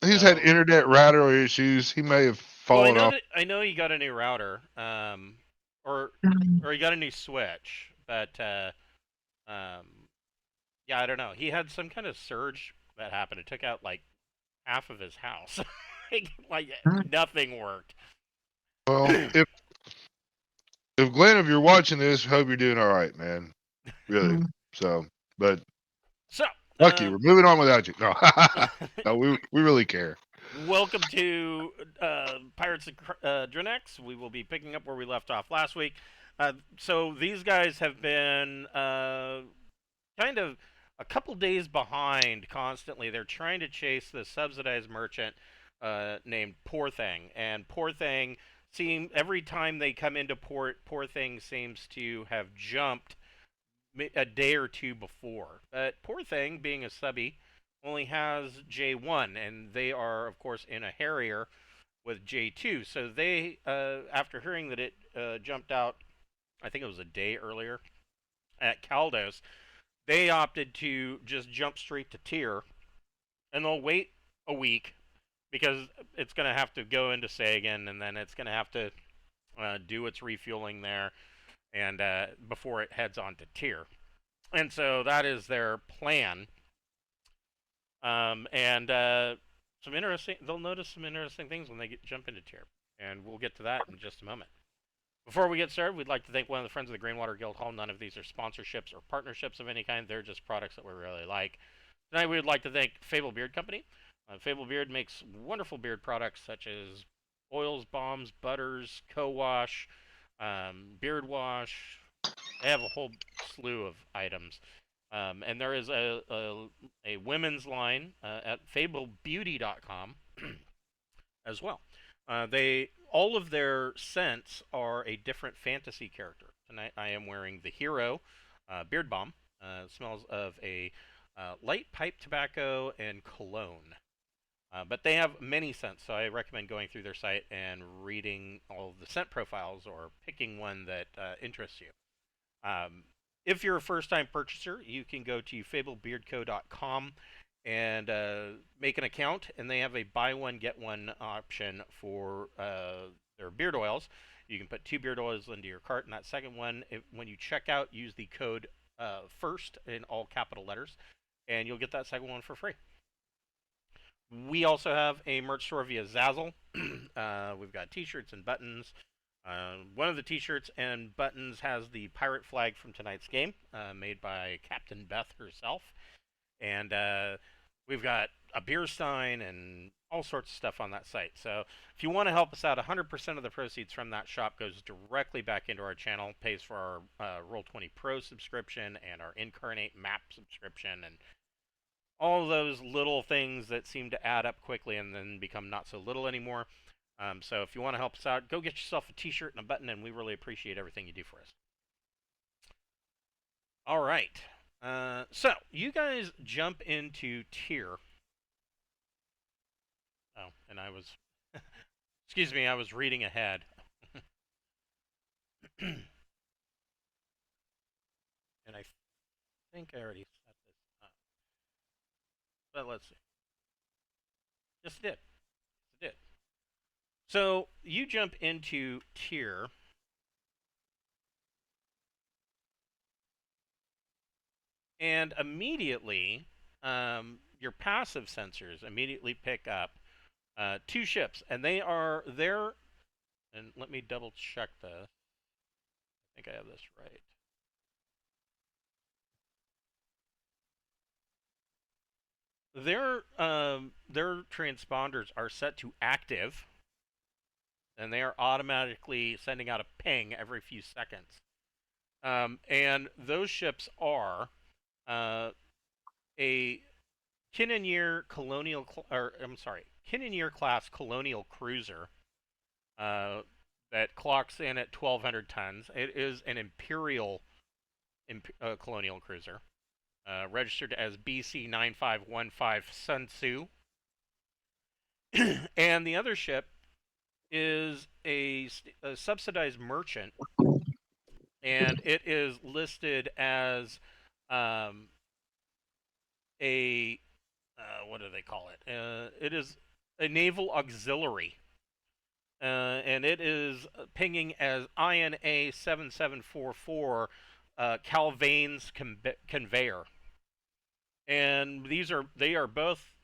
He's had So, internet router issues. He may have well, fallen off. I know he got a new router, or he got a new switch, but um, yeah, I don't know. He had some kind of surge that happened. It took out like half of his house. Like nothing worked. Well, if Glenn, if you're watching this, hope you're doing all right, man. Really. So, but So, fuck you. We're moving on without you. No, uh, no, we really care. welcome to Pirates of Drinax. We will be picking up where we left off last week. So these guys have been kind of a couple days behind constantly. They're trying to chase the subsidized merchant named Poor Thing, and Poor Thing every time they come into port, Poor Thing seems to have jumped a day or two before. But Poor Thing, being a subby, only has J1, and they are, of course, in a Harrier with J2. So they, after hearing that it jumped out, I think it was a day earlier at Caldos, they opted to just jump straight to tier, and they'll wait a week because it's going to have to go into Sagan, and then it's going to have to do its refueling there, and before it heads on to tier. And so that is their plan. And some interesting, they'll notice some interesting things when they jump into tier, and we'll get to that in just a moment. Before we get started, we'd like to thank one of the friends of the Greenwater Guildhall. None of these are sponsorships or partnerships of any kind. They're just products that we really like. Tonight, we would like to thank Fable Beard Company. Fable Beard makes wonderful beard products such as oils, balms, butters, co-wash, beard wash. They have a whole slew of items. And there is a women's line at fablebeauty.com as well. They all of their scents are a different fantasy character. Tonight I am wearing the hero beard balm. Smells of a light pipe tobacco and cologne. But they have many scents, so I recommend going through their site and reading all of the scent profiles or picking one that interests you. Um, if you're a first-time purchaser, you can go to fablebeardco.com and make an account, and they have a buy one get one option for their beard oils. You can put 2 beard oils into your cart, and that second one, when you check out, use the code FIRST in all capital letters, and you'll get that second one for free. We also have a merch store via Zazzle. We've got t-shirts and buttons. One of the t-shirts and buttons has the pirate flag from tonight's game, made by Captain Beth herself. And we've got a beer stein and all sorts of stuff on that site. So if you want to help us out, 100% of the proceeds from that shop goes directly back into our channel, pays for our Roll20 Pro subscription and our Incarnate map subscription and all those little things that seem to add up quickly and then become not so little anymore. So if you want to help us out, go get yourself a t-shirt and a button, and we really appreciate everything you do for us. All right. So you guys jump into tier. Oh, and I was, excuse me, I was reading ahead. And I think I already set this up. But let's see. Yes, it did. It did. So you jump into tier, and immediately your passive sensors immediately pick up 2 ships, and they are there. And let me double check this. I think I have this right. Their transponders are set to active, and they are automatically sending out a ping every few seconds. And those ships are a Kinnear colonial, or I'm sorry, Kinnear class colonial cruiser that clocks in at 1,200 tons. It is an imperial colonial cruiser, registered as BC 9515 Sun Tzu. And the other ship is a subsidized merchant, and it is listed as um, a what do they call it? It is a naval auxiliary, and it is pinging as INA 7744 Calvain's conveyor. And they are both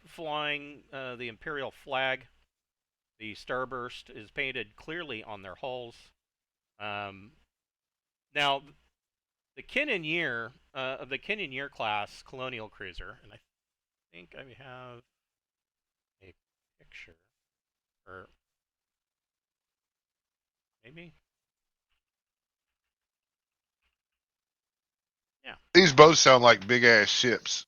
flying the Imperial flag. The starburst is painted clearly on their hulls. Um, Now, the Kinnan-Year of the Kinnan-Year class colonial cruiser, and I think I have a picture, or maybe, yeah. These both sound like big ass ships.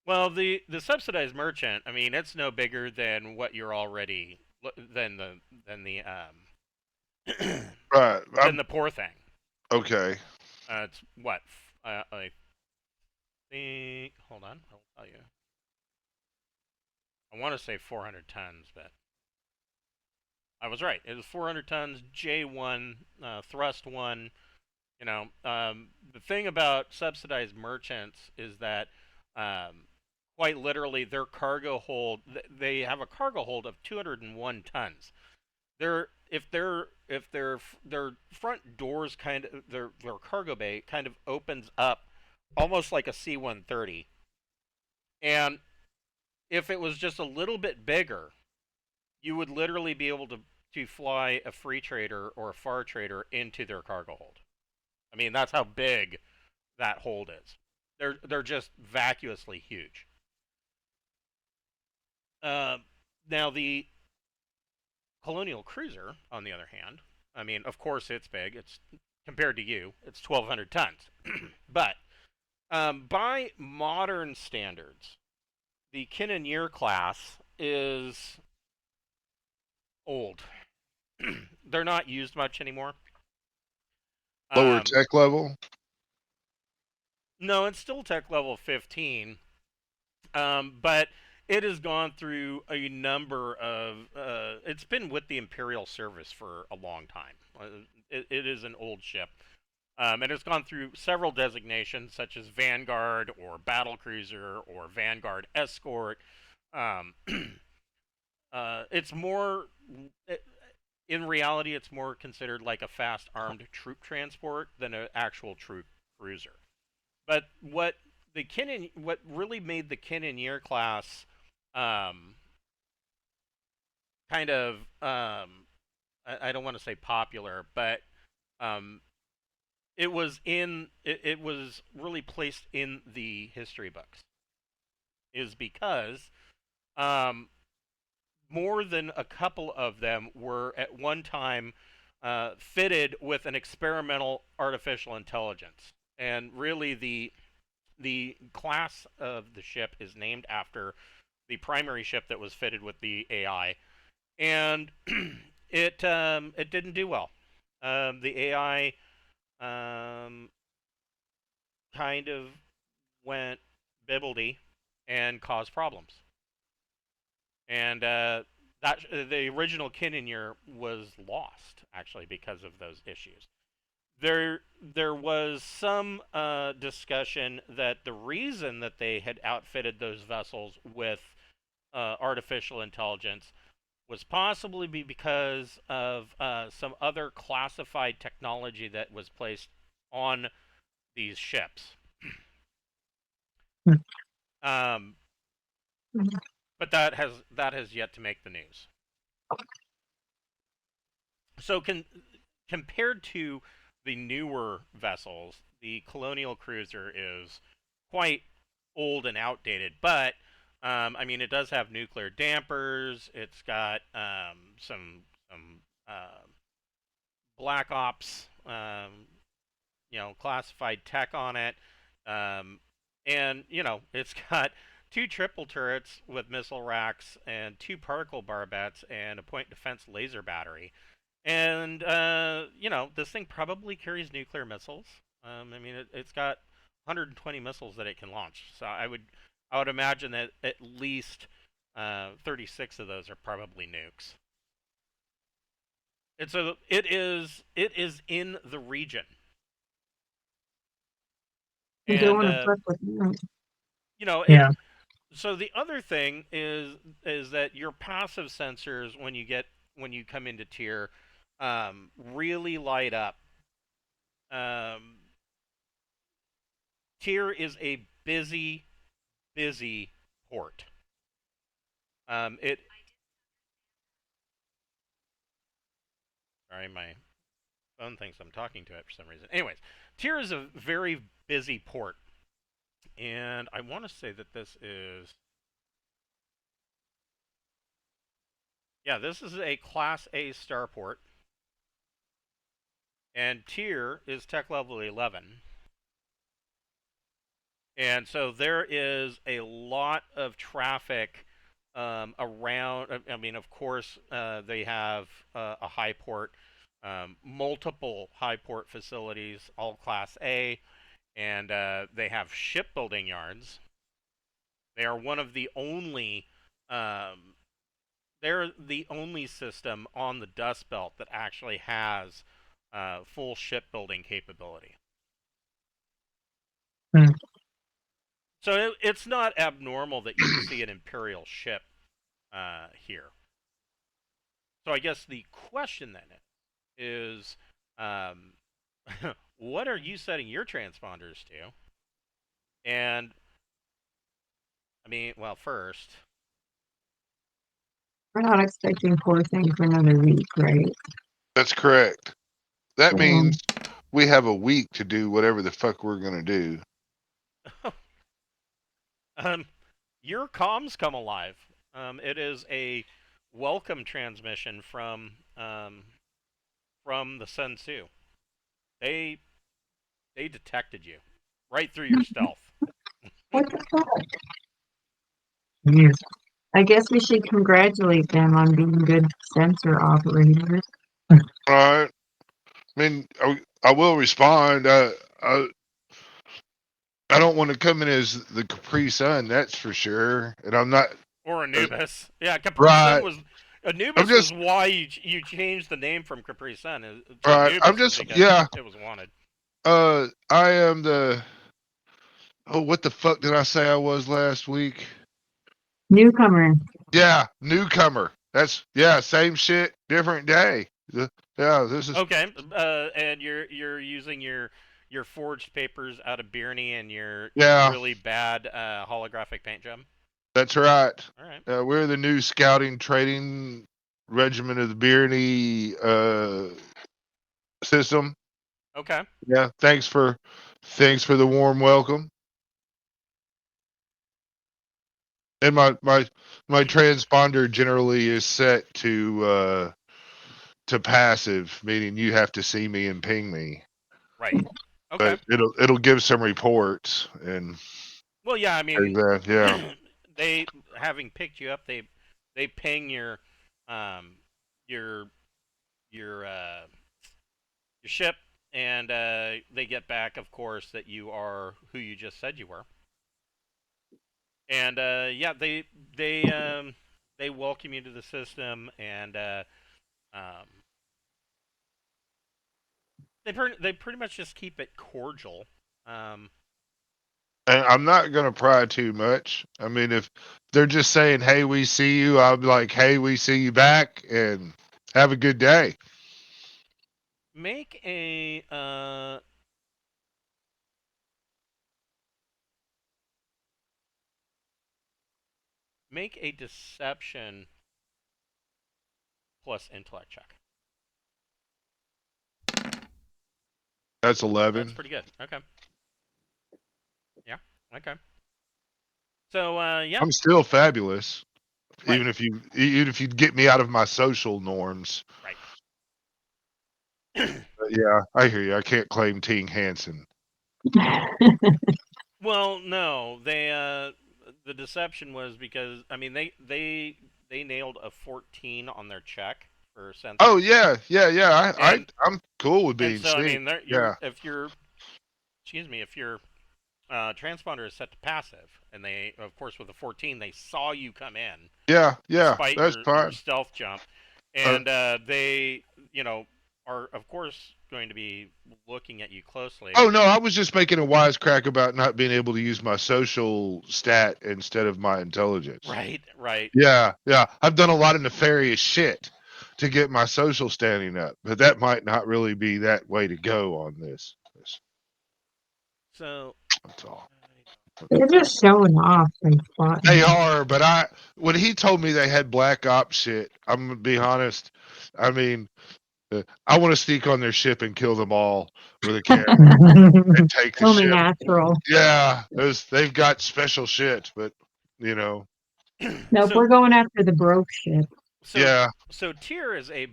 Well, the subsidized merchant, I mean, it's no bigger than what you're already than the Right. than the poor thing. Okay. It's what I think. Hold on, I'll tell you. I want to say 400 tons, but I was right. It was 400 tons, J1, thrust one. The thing about subsidized merchants is that quite literally their cargo hold, they have a cargo hold of 201 tons. If their front doors kind of their cargo bay kind of opens up almost like a C-130, and if it was just a little bit bigger, you would literally be able to fly a free trader or a far trader into their cargo hold. I mean, that's how big that hold is. They're just vacuously huge. Now the Colonial Cruiser, on the other hand, I mean, of course it's big. It's compared to you, it's 1,200 tons. But by modern standards, the Kinnan-Year class is old. They're not used much anymore. Lower tech level? No, it's still tech level 15. But it has gone through a number of. It's been with the Imperial Service for a long time. It is an old ship. And it's gone through several designations, such as Vanguard or Battle Cruiser or Vanguard Escort. Um, it's more. In reality, it's more considered like a fast armed troop transport than an actual troop cruiser. But what really made the Kinnan-Year class um, kind of I don't want to say popular, but um, it was really placed in the history books is because um, more than a couple of them were at one time fitted with an experimental artificial intelligence, and really the class of the ship is named after the primary ship that was fitted with the AI, and it didn't do well. The AI kind of went bibbledy and caused problems, and that the original Kinnan-Year was lost actually because of those issues. There was some discussion that the reason that they had outfitted those vessels with artificial intelligence was possibly because of some other classified technology that was placed on these ships. um, but that has yet to make the news. So compared to the newer vessels, the Colonial Cruiser is quite old and outdated, but I mean, it does have nuclear dampers. It's got some Black Ops, classified tech on it, and it's got two triple turrets with missile racks and two particle barbettes and a point defense laser battery. And this thing probably carries nuclear missiles. I mean, it's got 120 missiles that it can launch. So I would imagine that at least 36 of those are probably nukes. And so it is in the region. They And want to fuck with you. you know, Yeah. So the other thing is that your passive sensors when you come into tier really light up. Um, Tier is a busy port. It sorry, my phone thinks I'm talking to it for some reason. Anyways, Tier is a very busy port, and I want to say that this is this is a Class A starport, and Tier is tech level 11. And so there is a lot of traffic around. I mean, of course, they have a high port, multiple high port facilities, all Class A, and they have shipbuilding yards. They are one of the only. They're the only system on the Dustbelt that actually has full shipbuilding capability. Hmm. So it's not abnormal that you would see an Imperial ship here. So I guess the question then is, um, what are you setting your transponders to? And I mean, well, first, We're not expecting poor thing for another week, right? That's correct. That Um, means we have a week to do whatever the fuck we're gonna do. your comms come alive. It is a welcome transmission from the Sun Tzu. They they detected you right through your stealth. what the fuck? Yes. I guess we should congratulate them on being good sensor operators. All right. I mean, I will respond. I I don't want to come in as the Capri Sun, that's for sure. And I'm not Or Anubis. Yeah, Capri Sun right. was I'm Anubis was just why you changed the name from Capri Sun to right. I'm Anubis is just because yeah. it was wanted. I am the what the fuck did I say I was last week? Newcomer. Yeah, newcomer. That's yeah, same shit, different day. Yeah, this is Okay, and you're using your forged papers out of Birney and your yeah, really bad holographic paint job. that's right. All right. We're the new scouting trading regiment of the Birney system. Okay. Yeah, thanks for the warm welcome. And my transponder generally is set to passive, meaning you have to see me and ping me. Right. Okay. But it'll give some reports and Well, yeah. I things mean, that yeah. they having picked you up, they ping um your your uh your ship, and they get back, of course, that you are who you just said you were. And yeah, they welcome you to the system, and um, they pretty much just keep it cordial. Um, And I'm not gonna pry too much. I mean, if they're just saying, "Hey, we see you," I'm like, "Hey, we see you back," and have a good day. make a make a deception plus intellect check. That's That's 11. pretty good. Okay. Yeah. Okay. So yeah. I'm still fabulous, Right. even if you get me out of my social norms. Right. But yeah, I hear you. I can't claim Ting Hansen. Well, no, they the deception was because I mean they nailed a 14 on their check for Oh sensors, yeah, yeah, yeah. and I'm cool with and being so I seen. mean Yeah, if your transponder is set to passive, and they of course with a 14 they saw you come in yeah, yeah. despite That's your fine. stealth jump, Uh, and they you know are, of course, going to be looking at you closely. Oh no, I was just making a wisecrack about not being able to use my social stat instead of my intelligence. Right, right. Yeah, yeah. I've done a lot of nefarious shit to get my social standing up, but that might not really be that way to go on this. So, That's all. They're just showing off. Like, They plotting. are, but when he told me they had black ops shit, I'm gonna be honest. I mean, I want to sneak on their ship and kill them all with a camera and take the Only ship. natural. Yeah, they've got special shit, but you know, Nope, so, we're going after the broke ship. so, yeah, so tier is a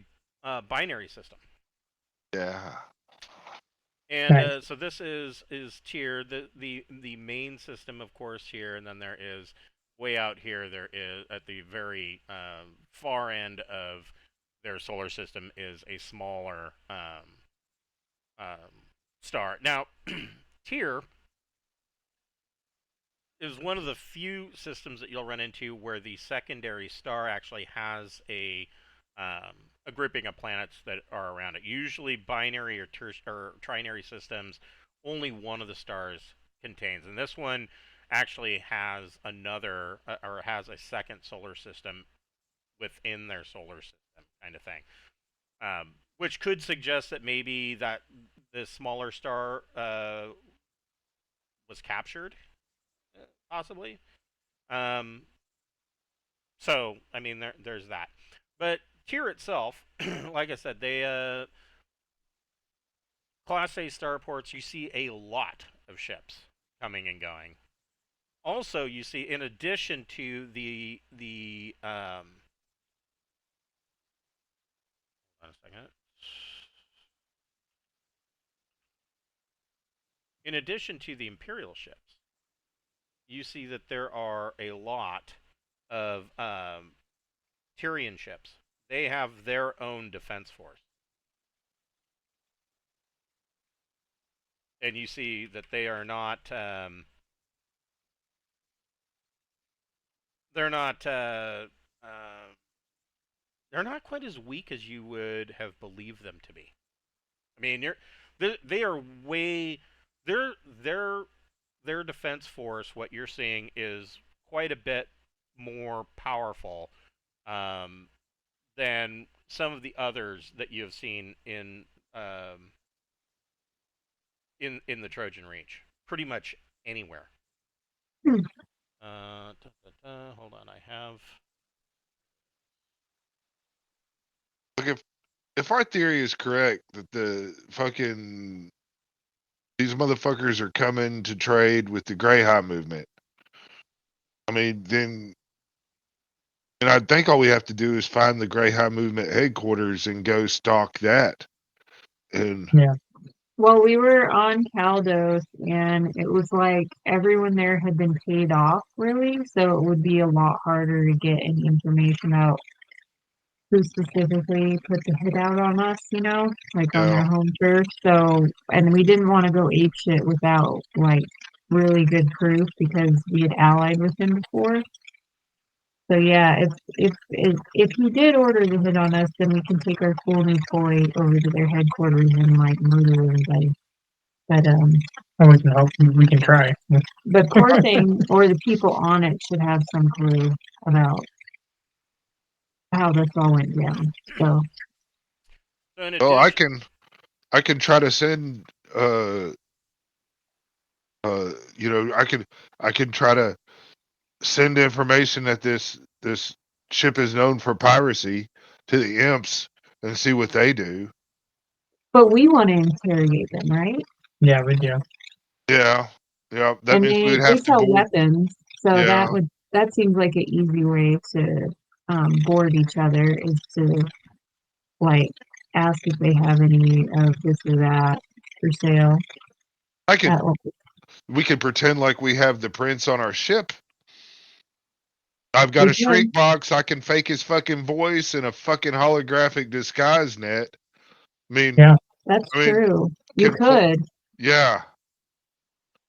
binary system. yeah. And Right. so this is tier, the main system, of course, here, and then there is way out here. There is at the very far end of their solar system is a smaller star. Now, tier is one of the few systems that you'll run into where the secondary star actually has a grouping of planets that are around it. Usually, binary or trinary systems, only one of the stars contains, and this one actually has another or has a second solar system within their solar system, kind of thing. Which could suggest that maybe that the smaller star was captured, possibly. Um, so I mean, there's that. But Tier itself, like I said, they Class A starports. You see a lot of ships coming and going. Also, you see, in addition to the hold on a second. In addition to the Imperial ships, you see that there are a lot of Tyrian ships. They have their own defense force. And you see that they are not they're not they're not quite as weak as you would have believed them to be. I mean, they are way their their defense force. What you're seeing is quite a bit more powerful um, than some of the others that you have seen in the Trojan Reach. Pretty much anywhere. Hmm. Hold on, I have. Look, if our theory is correct that the fucking these motherfuckers are coming to trade with the Greyhound movement, I mean, then and I think all we have to do is find the Greyhound movement headquarters and go stalk that. And Yeah. Well, we were on Caldos, and it was like everyone there had been paid off, really, so it would be a lot harder to get any information out who specifically put the hit out on us, like on yeah, their home turf. So, and we didn't want to go ape shit without like really good proof because we had allied with him before. So yeah, if he did order the hit on us, then we can take our cool new toy over to their headquarters and like murder everybody. But And we can help. We can try. the core thing or the people on it should have some clue about how this all went down. So So in oh, addition, I can try to send I can try to send information that this ship is known for piracy to the imps and see what they do. but we want to interrogate them, right? Yeah, we do. Yeah, yeah. That And means we would they have to sell board. weapons, so Yeah, that seems like an easy way to board each other is to like ask if they have any of this or that for sale. I could. At, We could pretend like we have the prince on our ship. I've got we a can. shrink box. I can fake his fucking voice in a fucking holographic disguise net. I mean, Yeah. That's I mean, true. You can pl- could. yeah.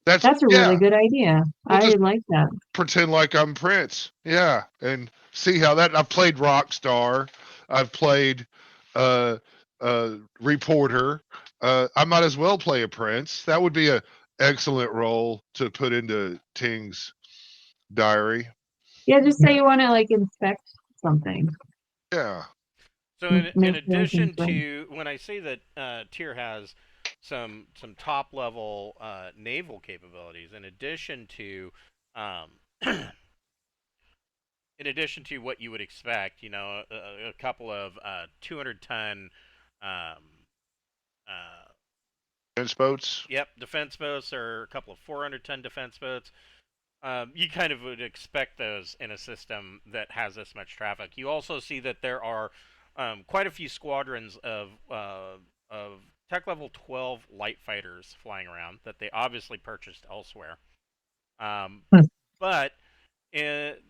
That's a really Yeah. good idea. We'll I just like that. pretend like I'm Prince. Yeah, and see how that. I've played Rockstar. I've played uh reporter. I might as well play a prince. That would be a excellent role to put into Ting's diary. Yeah, just say you want to like inspect something. Yeah. So in Make sure everything's addition right. to when I say that Tyr has some top level naval capabilities, in addition to um, what you would expect, a couple of 200-ton, um, uh, Fence boats. yep, defense boats, or a couple of 400-ton defense boats. You kind of would expect those in a system that has this much traffic. You also see that there are quite a few squadrons of tech level 12 light fighters flying around that they obviously purchased elsewhere. Um, Hmm. but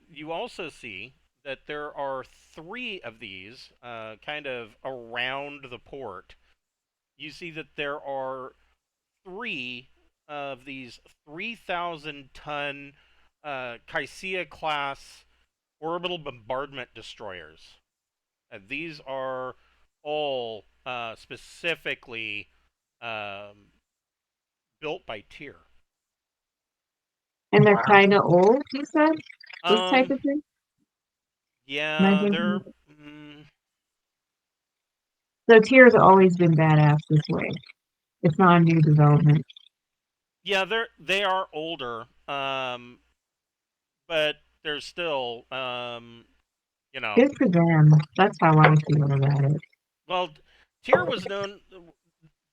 you also see that there are 3 of these kind of around the port. You see that there are 3 of these 3,000-ton Kaisia class orbital bombardment destroyers. These are all specifically um, built by Tyr. And they're kind of old, you said? This type Um, of thing? Am I yeah, thinking? they're. So Tier's always been badass this way. It's not a new development. Yeah, they are older, but they're still, Good for them. That's how I feel about it. well, Tyr was known.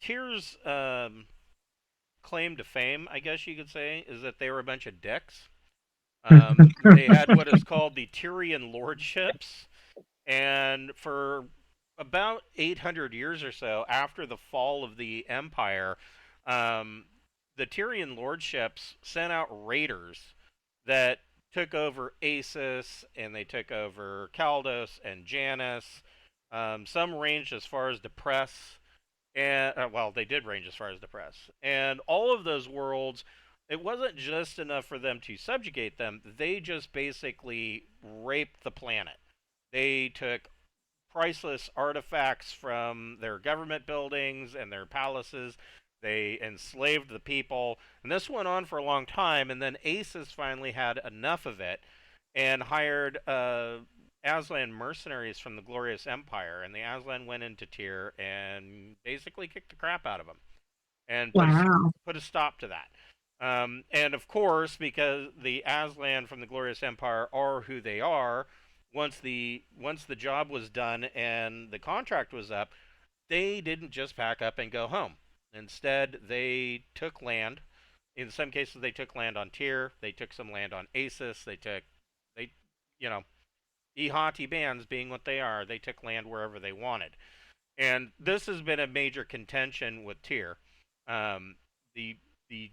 Tyr's claim to fame, I guess you could say, is that they were a bunch of dicks. They had what is called the Tyrian lordships, and for about 800 years or so after the fall of the empire, um, the Tyrian lordships sent out raiders that took over Asus, and they took over Caldos and Janus. Some ranged as far as Depress, and well, they did range as far as Depress, and all of those worlds. It wasn't just enough for them to subjugate them; they just basically raped the planet. They took priceless artifacts from their government buildings and their palaces. They enslaved the people, and this went on for a long time. And then Asus finally had enough of it and hired Aslan mercenaries from the Glorious Empire. And the Aslan went into Tyr and basically kicked the crap out of them and Wow. put a stop to that. And of course, because the Aslan from the Glorious Empire are who they are, once the job was done and the contract was up, they didn't just pack up and go home. Instead, they took land. In some cases, they took land on Tyr. They took some land on Asus. They, you know, Ihati bands being what they are, they took land wherever they wanted. And this has been a major contention with Tyr. Um, the the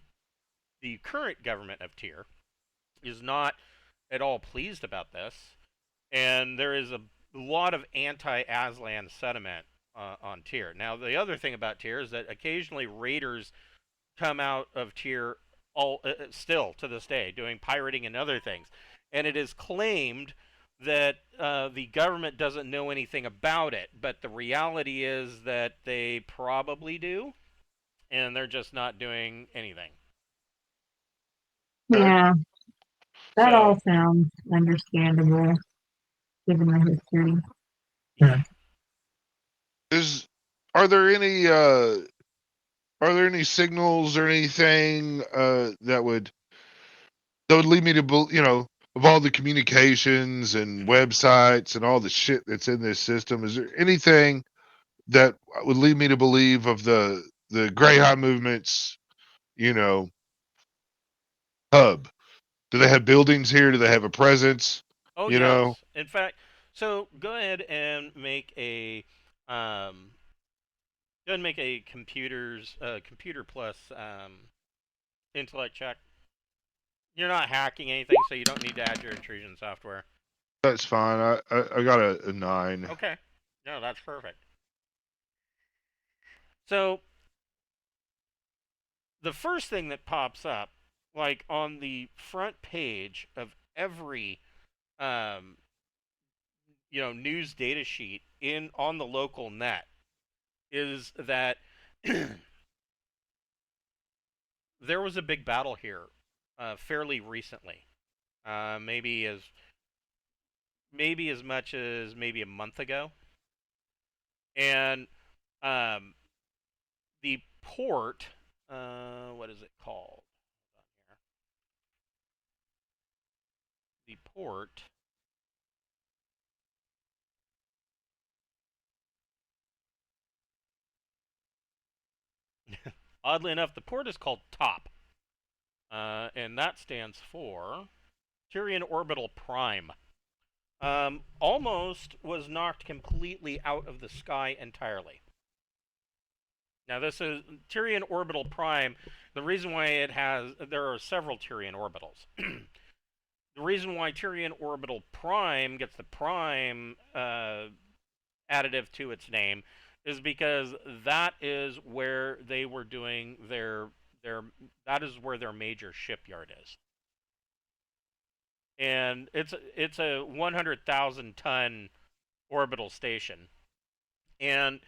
the current government of Tyr is not at all pleased about this, and there is a lot of anti-Aslan sentiment on Tyr. Now, the other thing about Tyr is that occasionally raiders come out of Tyr still to this day, doing pirating and other things, and it is claimed that the government doesn't know anything about it, but the reality is that they probably do, and they're just not doing anything. Okay. Yeah, that all So, sounds understandable given the history. yeah. Is are there any signals or anything that would lead me to of all the communications and websites and all the shit that's in this system, is there anything that would lead me to believe of the Greyhound movement's, you know, hub? Do they have buildings here? Do they have a presence? Oh You know, yes. In fact, so go ahead and make a computer plus intellect check. You're not hacking anything, so you don't need to add your intrusion software. that's fine. I got a 9. Okay. No, that's perfect. So the first thing that pops up, like on the front page of every news data sheet in on the local net, is that there was a big battle here fairly recently, maybe as much as maybe a month ago, and um, the port, what is it called? The port. Oddly enough, the port is called TOP, and that stands for Tyrian Orbital Prime. Almost was knocked completely out of the sky entirely. Now, this is Tyrian Orbital Prime. The reason why there are several Tyrian orbitals. The reason why Tyrian Orbital Prime gets the Prime additive to its name is because that is where they were doing that is where their major shipyard is. And it's a 100,000 ton orbital station. And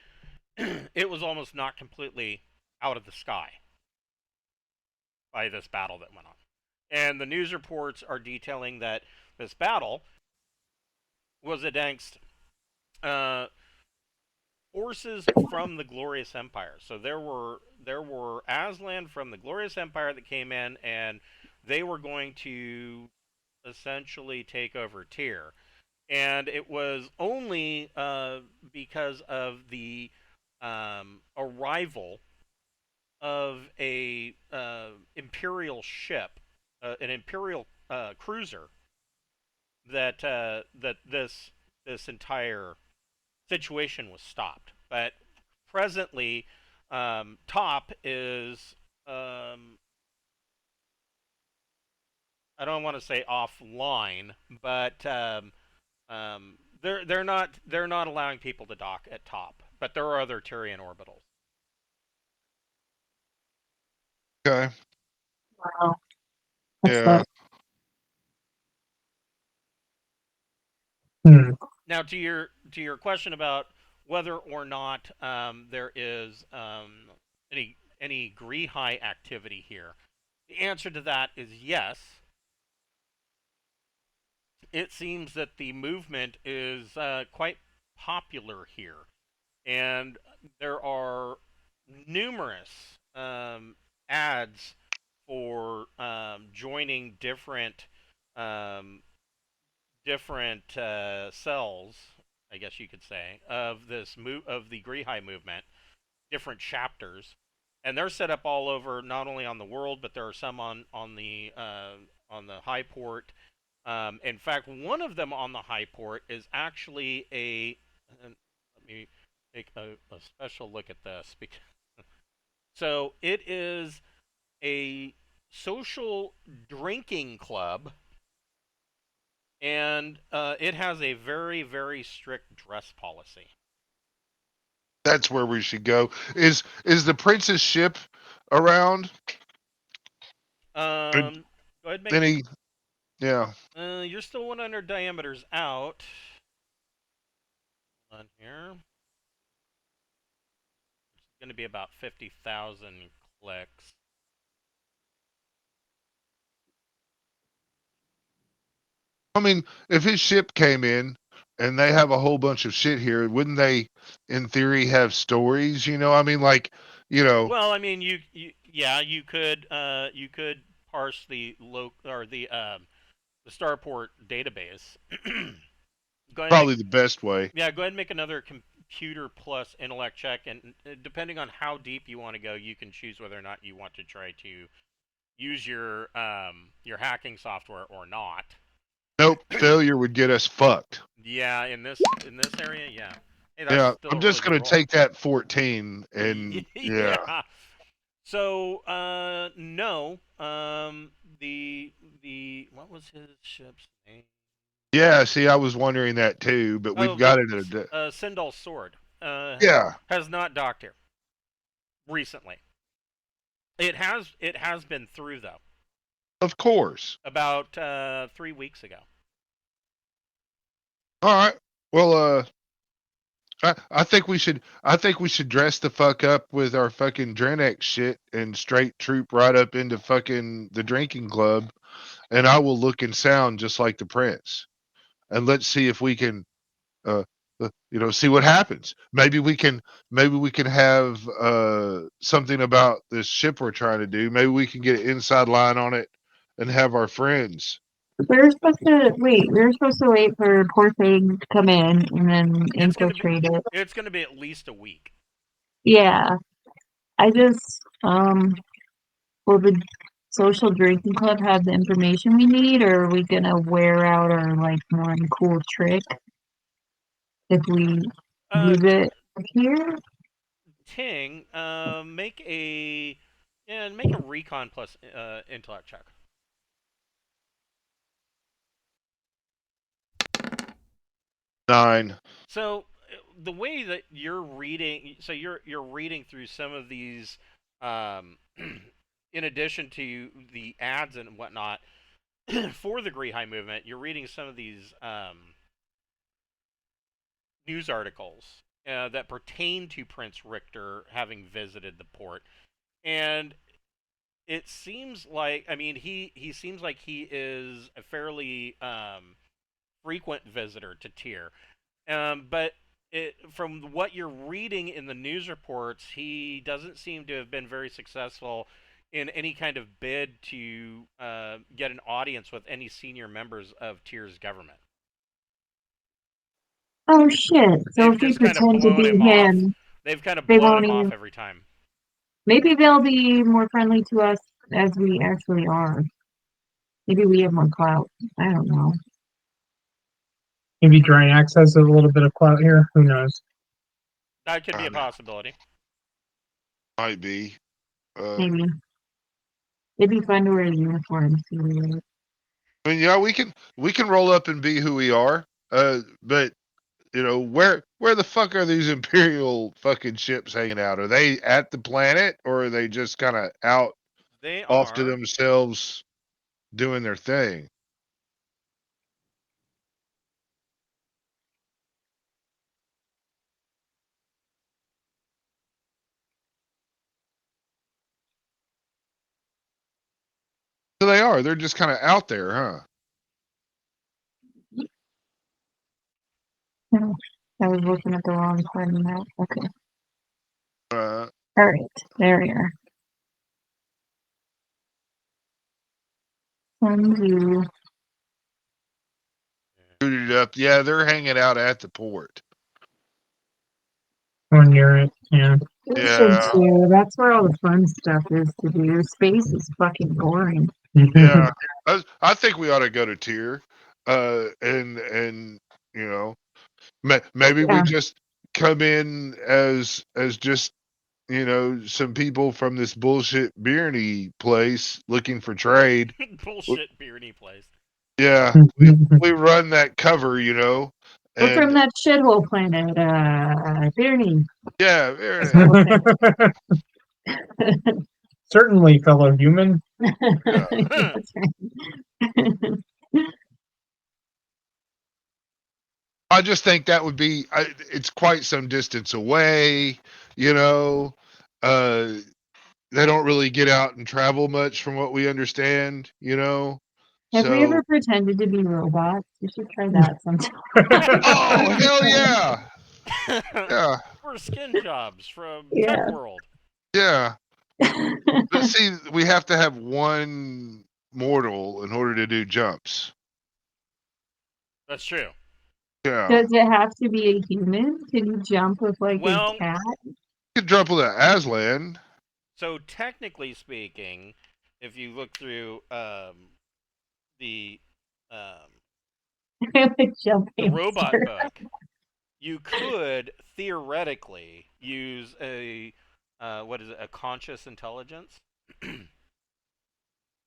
it was almost knocked completely out of the sky by this battle that went on. And the news reports are detailing that this battle was against forces from the Glorious Empire. So there were Aslan from the Glorious Empire that came in, and they were going to essentially take over Tyr. And it was only because of the arrival of a imperial ship, an imperial cruiser, that this entire situation was stopped. But presently, Top is I don't want to say offline, but they're not allowing people to dock at Top. But there are other Tyrian orbitals. Okay. Wow. That's Yeah. Now, to your question about whether or not there is any Greenhigh activity here, the answer to that is yes. It seems that the movement is quite popular here, and there are numerous ads for joining um, different cells, I guess you could say, of the Greenhigh movement, different chapters, and they're set up all over, not only on the world, but there are some on the high port. In fact, one of them on the high port is actually let me take a special look at this. So it is a social drinking club, and it has a very, very strict dress policy. That's where we should go. Is the Princess ship around? Go ahead, make. Any? Yeah. You're still 100 diameters out. Hold on here. It's going to be about 50,000 clicks. I mean, if his ship came in and they have a whole bunch of shit here, wouldn't they, in theory, have stories? I mean, like, Well, I mean, you could parse the the starport database. Go ahead and probably the best way. go ahead and make another computer plus intellect check, and depending on how deep you want to go, you can choose whether or not you want to try to use your hacking software or not. Nope, failure would get us fucked. Yeah, in this area, yeah. Hey, that's Yeah, still I'm a just really gonna good take that 14 and yeah. yeah. So, no. What was his ship's name? Yeah, see, I was wondering that too, but we've got it at a Sindal's Sword. yeah. Has not docked here recently. It has been through though. Of course. About 3 weeks ago. All right. Well, I think we should. I think we should dress the fuck up with our fucking Drinax shit and straight troop right up into fucking the drinking club, and I will look and sound just like the prince. And let's see if we can, uh, see what happens. Maybe we can. Maybe we can have something about this ship we're trying to do. Maybe we can get an inside line on it and have our friends. We were supposed to wait. We were supposed to wait for poor thing to come in and then It's gonna be infiltrate it. it's gonna be at least a week. Yeah, I just will the social drinking club have the information we need, or are we gonna wear out our like one cool trick if we Uh, use it here? Ting, make a recon plus intellect check. 9. So the way that you're reading, so you're reading through some of these, in addition to the ads and whatnot for the Greenhigh movement, you're reading some of these news articles that pertain to Prince Richter having visited the port, and it seems like, I mean, he seems like he is a fairly frequent visitor to Tyr. But from what you're reading in the news reports, he doesn't seem to have been very successful in any kind of bid to get an audience with any senior members of Tyr's government. Oh shit! So They've if we just kind of pretend to blown be him off. him, They've kind of they blown won't him even. off every time. Maybe they'll be more friendly to us as we actually are. Maybe we have more clout. I don't know. Maybe Drinax has a little bit of clout here. Who knows? That could be I a know. possibility. Might be. Maybe it'd be fun to wear a uniform. Too. I mean, yeah, we can roll up and be who we are. But where the fuck are these Imperial fucking ships hanging out? Are they at the planet, or are they just kind of out They off to are. themselves doing their thing? So they are. They're just kind of out there, huh? No, I was looking at the wrong part of the map. Okay. Uh, All right. There we are. Sunview. booted up. Yeah, they're hanging out at the port. Or near it. Yeah. We should Yeah, too. That's where all the fun stuff is to do. Space is fucking boring. yeah. I think we ought to go to Tier, and maybe we Yeah. just come in as just some people from this bullshit Bearney place looking for trade. Bullshit beardy place. Yeah, we run that cover, We're and from that shithole planet, Birney. yeah, That's what we'll say. Certainly, fellow human. That's right. I just think that would be. It's quite some distance away, you know. They don't really get out and travel much, from what we understand, Have we So, ever pretended to be robots? We should try that sometime. oh hell yeah, yeah, We're skin jobs from Yeah. Tech World. yeah. But see, we have to have one mortal in order to do jumps. That's true. Yeah, Does it have to be a human? Can you jump with like Well- a cat? you can jump with an Aslan. So technically speaking, if you look through the Jumping robot sir. book, you could theoretically use a a conscious intelligence. Okay,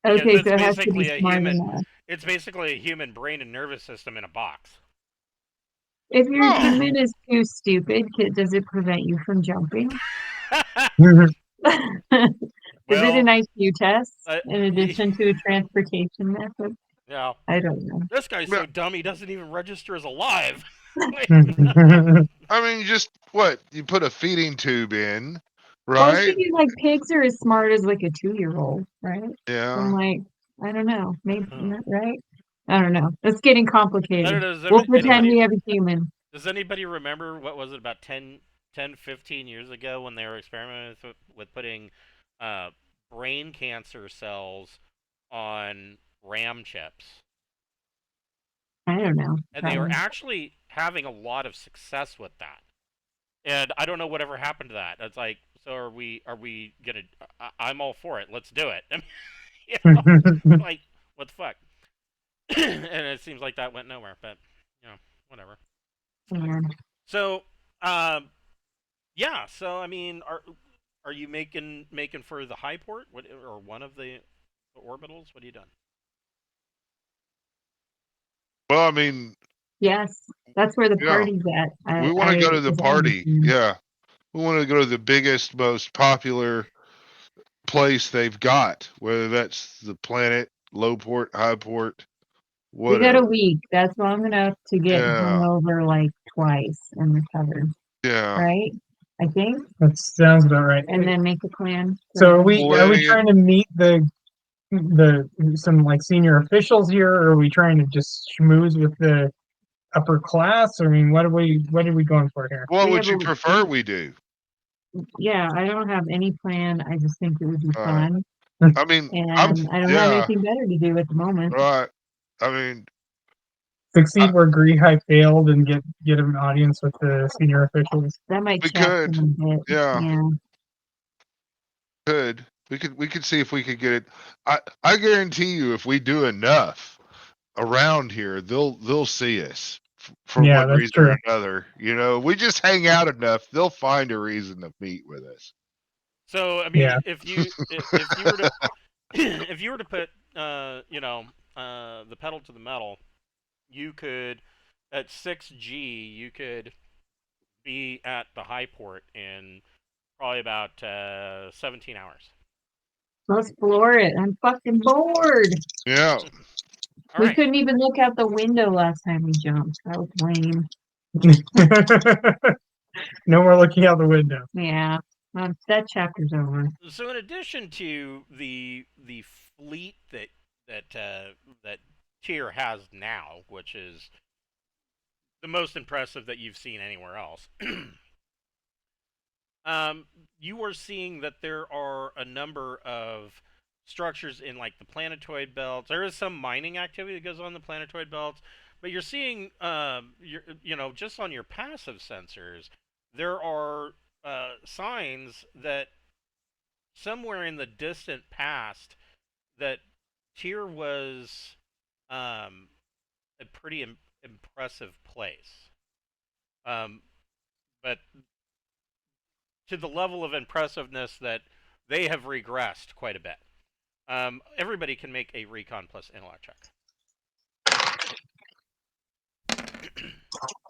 it's so it has to basically be a smart human- enough. It's basically a human brain and nervous system in a box. If your Oh. human is too stupid, does it prevent you from jumping? Is it an IQ test in addition to a transportation method? Yeah. I don't know. This guy's so dumb he doesn't even register as alive. I mean, just what you put a feeding tube in, Well, I was right? thinking like pigs are as smart as like a 2-year-old, right? So I'm Yeah. like, I don't know, maybe Oh. not, right? I don't know. It's getting I complicated. don't know. Does We'll pretend anybody we have a human. does anybody remember what was it about 15 years ago when they were experimenting with putting uh, brain cancer cells on RAM chips? I don't know. And they were Probably. actually having a lot of success with that. And I don't know whatever happened to that. It's like, so are we gonna? I'm all for it. Let's do it. I mean, you know, like what the fuck? And it seems like that went nowhere. But you know, whatever. Yeah. So, um, yeah. So I mean, are you making for the high port? What or one of the orbitals? What are you done? Well, I mean, Yes, that's where the yeah, party's at. we want to go to the As I party. understand. Yeah, we want to go to the biggest, most popular place they've got, whether that's the planet, low port, high port, We got a whatever. week. That's long enough to get Yeah, hungover like twice and recover, yeah. right? I think, That sounds about right. and then make a plan. So are For we are we Play it. trying to meet the some like senior officials here, or are we trying to just schmooze with the upper class? I mean, what are we going for here? What we would have you a prefer we do? yeah. I don't have any plan. I just think it would be Right. fun, I mean, and I don't have yeah, anything better to do at the moment. right. I mean, Succeed I, where Greenhigh failed and get an audience with the senior officials. That might we check could, them a bit. yeah, Yeah. could. We could see if we could get it. I guarantee you, if we do enough around here, they'll see us for Yeah, one that's reason or true. another. You know, we just hang out enough, they'll find a reason to meet with us. So I mean, Yeah. if you were to if you were to put the pedal to the metal, you could at 6G you could be at the high port in probably about 17 hours. Let's floor it. I'm fucking bored. Yeah. All We right. couldn't even look out the window last time we jumped. That was lame. No more looking out the window. Yeah. That chapter's over. So in addition to the fleet that Tyr has now, which is the most impressive that you've seen anywhere else, you are seeing that there are a number of structures in like the planetoid belts. There is some mining activity that goes on the planetoid belts, but you're seeing, just on your passive sensors, there are signs that somewhere in the distant past that Tyr was a pretty impressive place. But to the level of impressiveness that they have regressed quite a bit. Everybody can make a recon plus intellect check.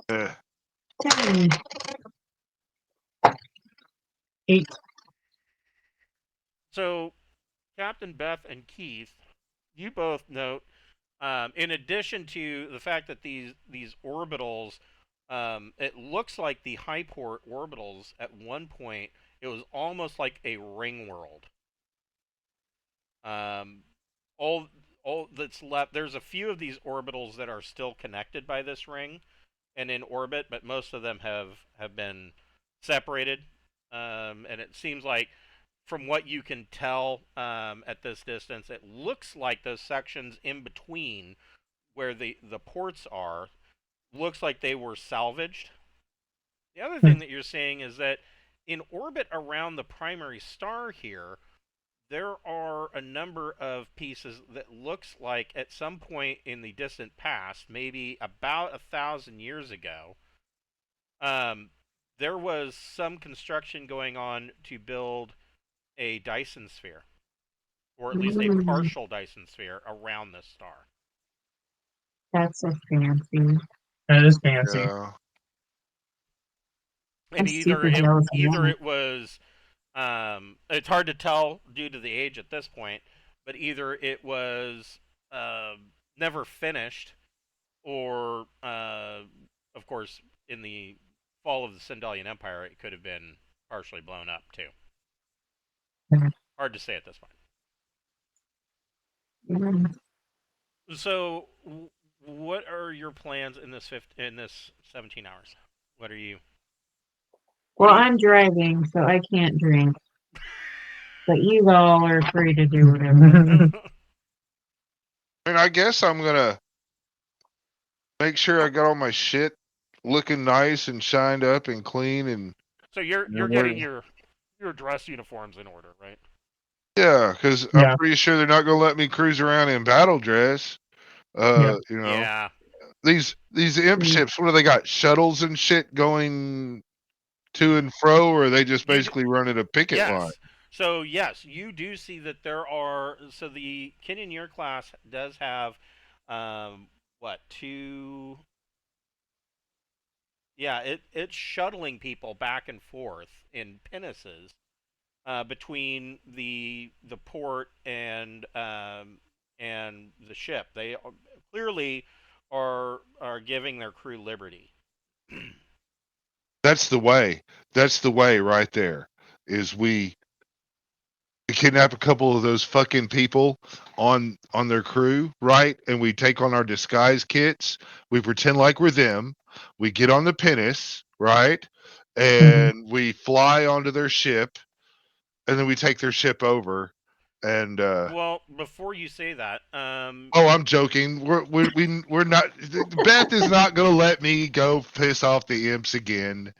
Eh. 10. 8. So, Captain Beth and Keith, you both note, in addition to the fact that these orbitals, it looks like the high port orbitals at one point, it was almost like a ring world. All that's left, there's a few of these orbitals that are still connected by this ring and in orbit, but most of them have been separated. And it seems like, from what you can tell at this distance, it looks like those sections in between where the ports are, looks like they were salvaged. The other thing that you're seeing is that in orbit around the primary star here, there are a number of pieces that looks like at some point in the distant past, maybe about 1,000 years ago, there was some construction going on to build a Dyson sphere, or at least a Mm, partial Dyson sphere around this star. that's so fancy. That is fancy. Yeah. And I'm super jealous of either that. it was it's hard to tell due to the age at this point, but either it was never finished, or of course, in the fall of the Sindalian Empire, it could have been partially blown up too. Mhm. Hard to say at this point. Mm. So, what are your plans in this 17 hours? What are you? Well, What do you? I'm driving, so I can't drink. But you all are free to do whatever. I mean, I guess I'm gonna make sure I got all my shit looking nice and shined up and clean and So you're you know, getting your dress uniforms in order, right? yeah, because I'm Yeah. pretty sure they're not gonna let me cruise around in battle dress. Yeah. You know, Yeah. these imp Mm. ships. What do they got? Shuttles and shit going to and fro, or are they just You do, basically running a picket line? yes. So yes, you do see that there are. So the Kinnear class does have, what, two? Yeah, it's shuttling people back and forth in pinnaces between the port and the ship. They clearly are giving their crew liberty. That's the way. That's the way right there. Is we kidnap a couple of those fucking people on their crew, right? And we take on our disguise kits. We pretend like we're them. We get on the pinnace, right? Mhm. And we fly onto their ship, and then we take their ship over. And Well, before you say that, oh, I'm joking. We're not. Beth is not gonna let me go piss off the imps again.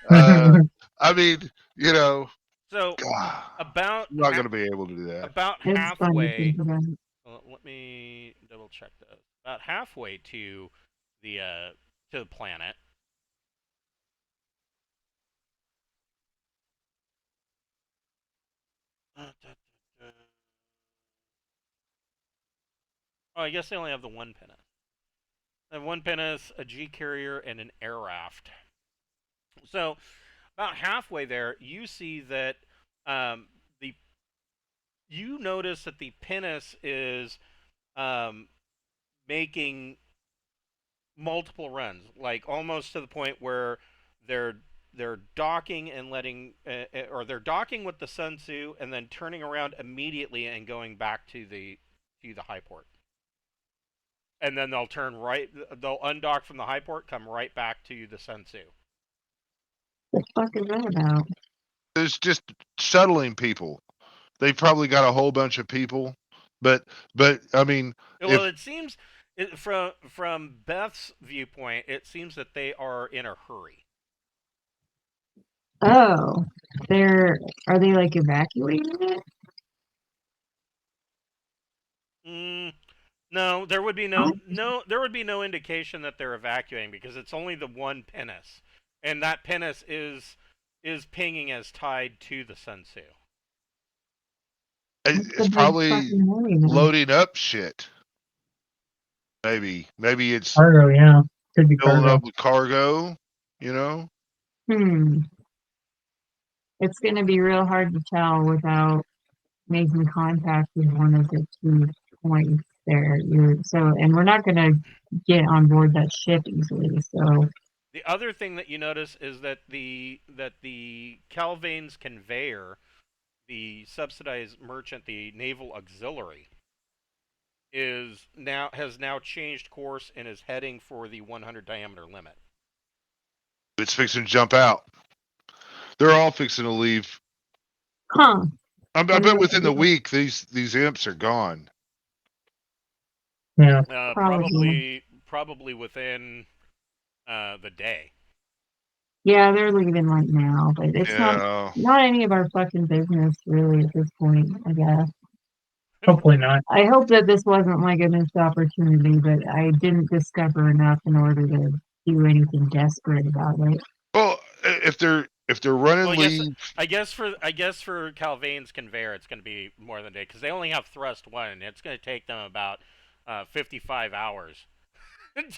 Uh, I mean, you know, so God, about I'm not gonna be able to do that. It's fun to halfway. think about. Let me double check this. About halfway the uh, to the planet. Oh, I guess they only have the one pinnace. They have one pinnace, a G carrier, and an air raft. So about halfway there, you see that the you notice that the pinnace is um, making multiple runs, like almost to the point where they're they're docking and letting, or they're docking with the Sun Tzu and then turning around immediately and going back to the high port. And then they'll turn right. They'll undock from the high port, come right back to the Sun Tzu. What the fuck is that about? It's just shuttling people. They've probably got a whole bunch of people, but I mean, Well, if it seems from Beth's viewpoint, it seems that they are in a hurry. Oh, are they like evacuating it? Mm, no, there would be Oh, there would be no indication that they're evacuating because it's only the one pinnace, and that pinnace is pinging as tied to the Sun Tzu. what's it's the big probably fucking hurry then? loading up shit. Maybe it's Cargo, yeah. Could be filling cargo. up with cargo. You know, Hmm. It's gonna be real hard to tell without making contact with one of the key points there. And we're not gonna get on board that ship easily. So, The other thing that you notice is that the Calvain's conveyor, the subsidized merchant, the naval auxiliary, has now changed course and is heading for the 100 diameter limit. it's fixing to jump out. They're all fixing to leave. huh? I What is bet within the it? week these imps are gone. Yeah. Probably. Probably within the day. Yeah, they're leaving right now, but it's Yeah. not any of our fucking business really at this point, I guess. Hopefully not. I hope that this wasn't like a missed opportunity, but I didn't discover enough in order to do anything desperate about it. Well, if they're running Well, leave, I guess for Calvain's conveyor, it's going to be more than a day because they only have thrust one, and it's going to take them about 55 hours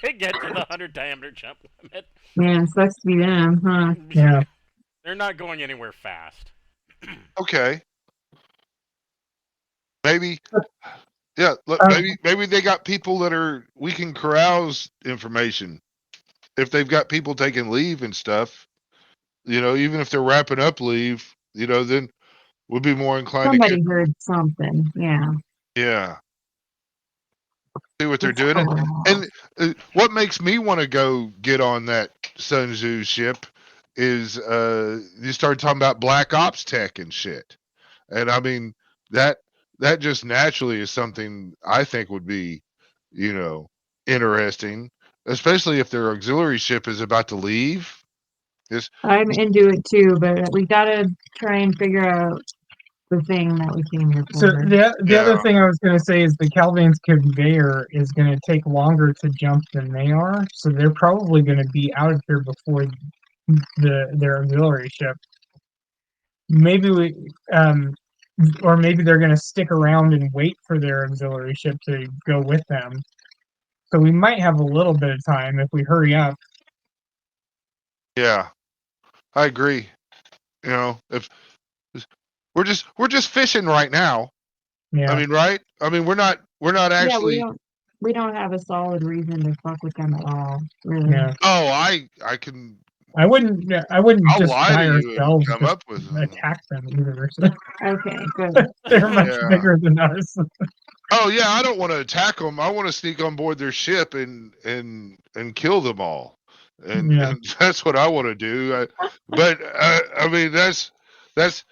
to get to the 100 diameter jump limit. Man, sucks to be them, huh? Yeah. They're not going anywhere fast. okay, maybe. Yeah, look, Um, maybe they got people that are we can carouse information. if they've got people taking leave and stuff, even if they're wrapping up leave, then we'll be more inclined to Somebody heard something. Yeah. yeah, see what they're It's doing. all- And what makes me want to go get on that Sun Tzu ship is you start talking about Black Ops tech and shit. And I mean that that just naturally is something I think would be, interesting, especially if their auxiliary ship is about to leave. It's, I'm into it too, but we gotta try and figure out the thing that we came here So for. the other yeah, thing I was going to say is the Calvin's conveyor is going to take longer to jump than they are, so they're probably going to be out of here before their auxiliary ship. Maybe we, or maybe they're going to stick around and wait for their auxiliary ship to go with them. So we might have a little bit of time if we hurry up. yeah, I agree. If we're just fishing right now. I Yeah. mean, right? I mean, we're not Yeah, actually. we don't have a solid reason to fuck with them at all, really. Yeah. Oh, I can. I wouldn't I'll just lie to by you and ourselves come just up with. attack them either. So Okay, good. they're much Yeah. bigger than us. Oh yeah, I don't want to attack them. I want to sneak on board their ship and kill them all, and, Yeah. and that's what I want to do. But I mean, that's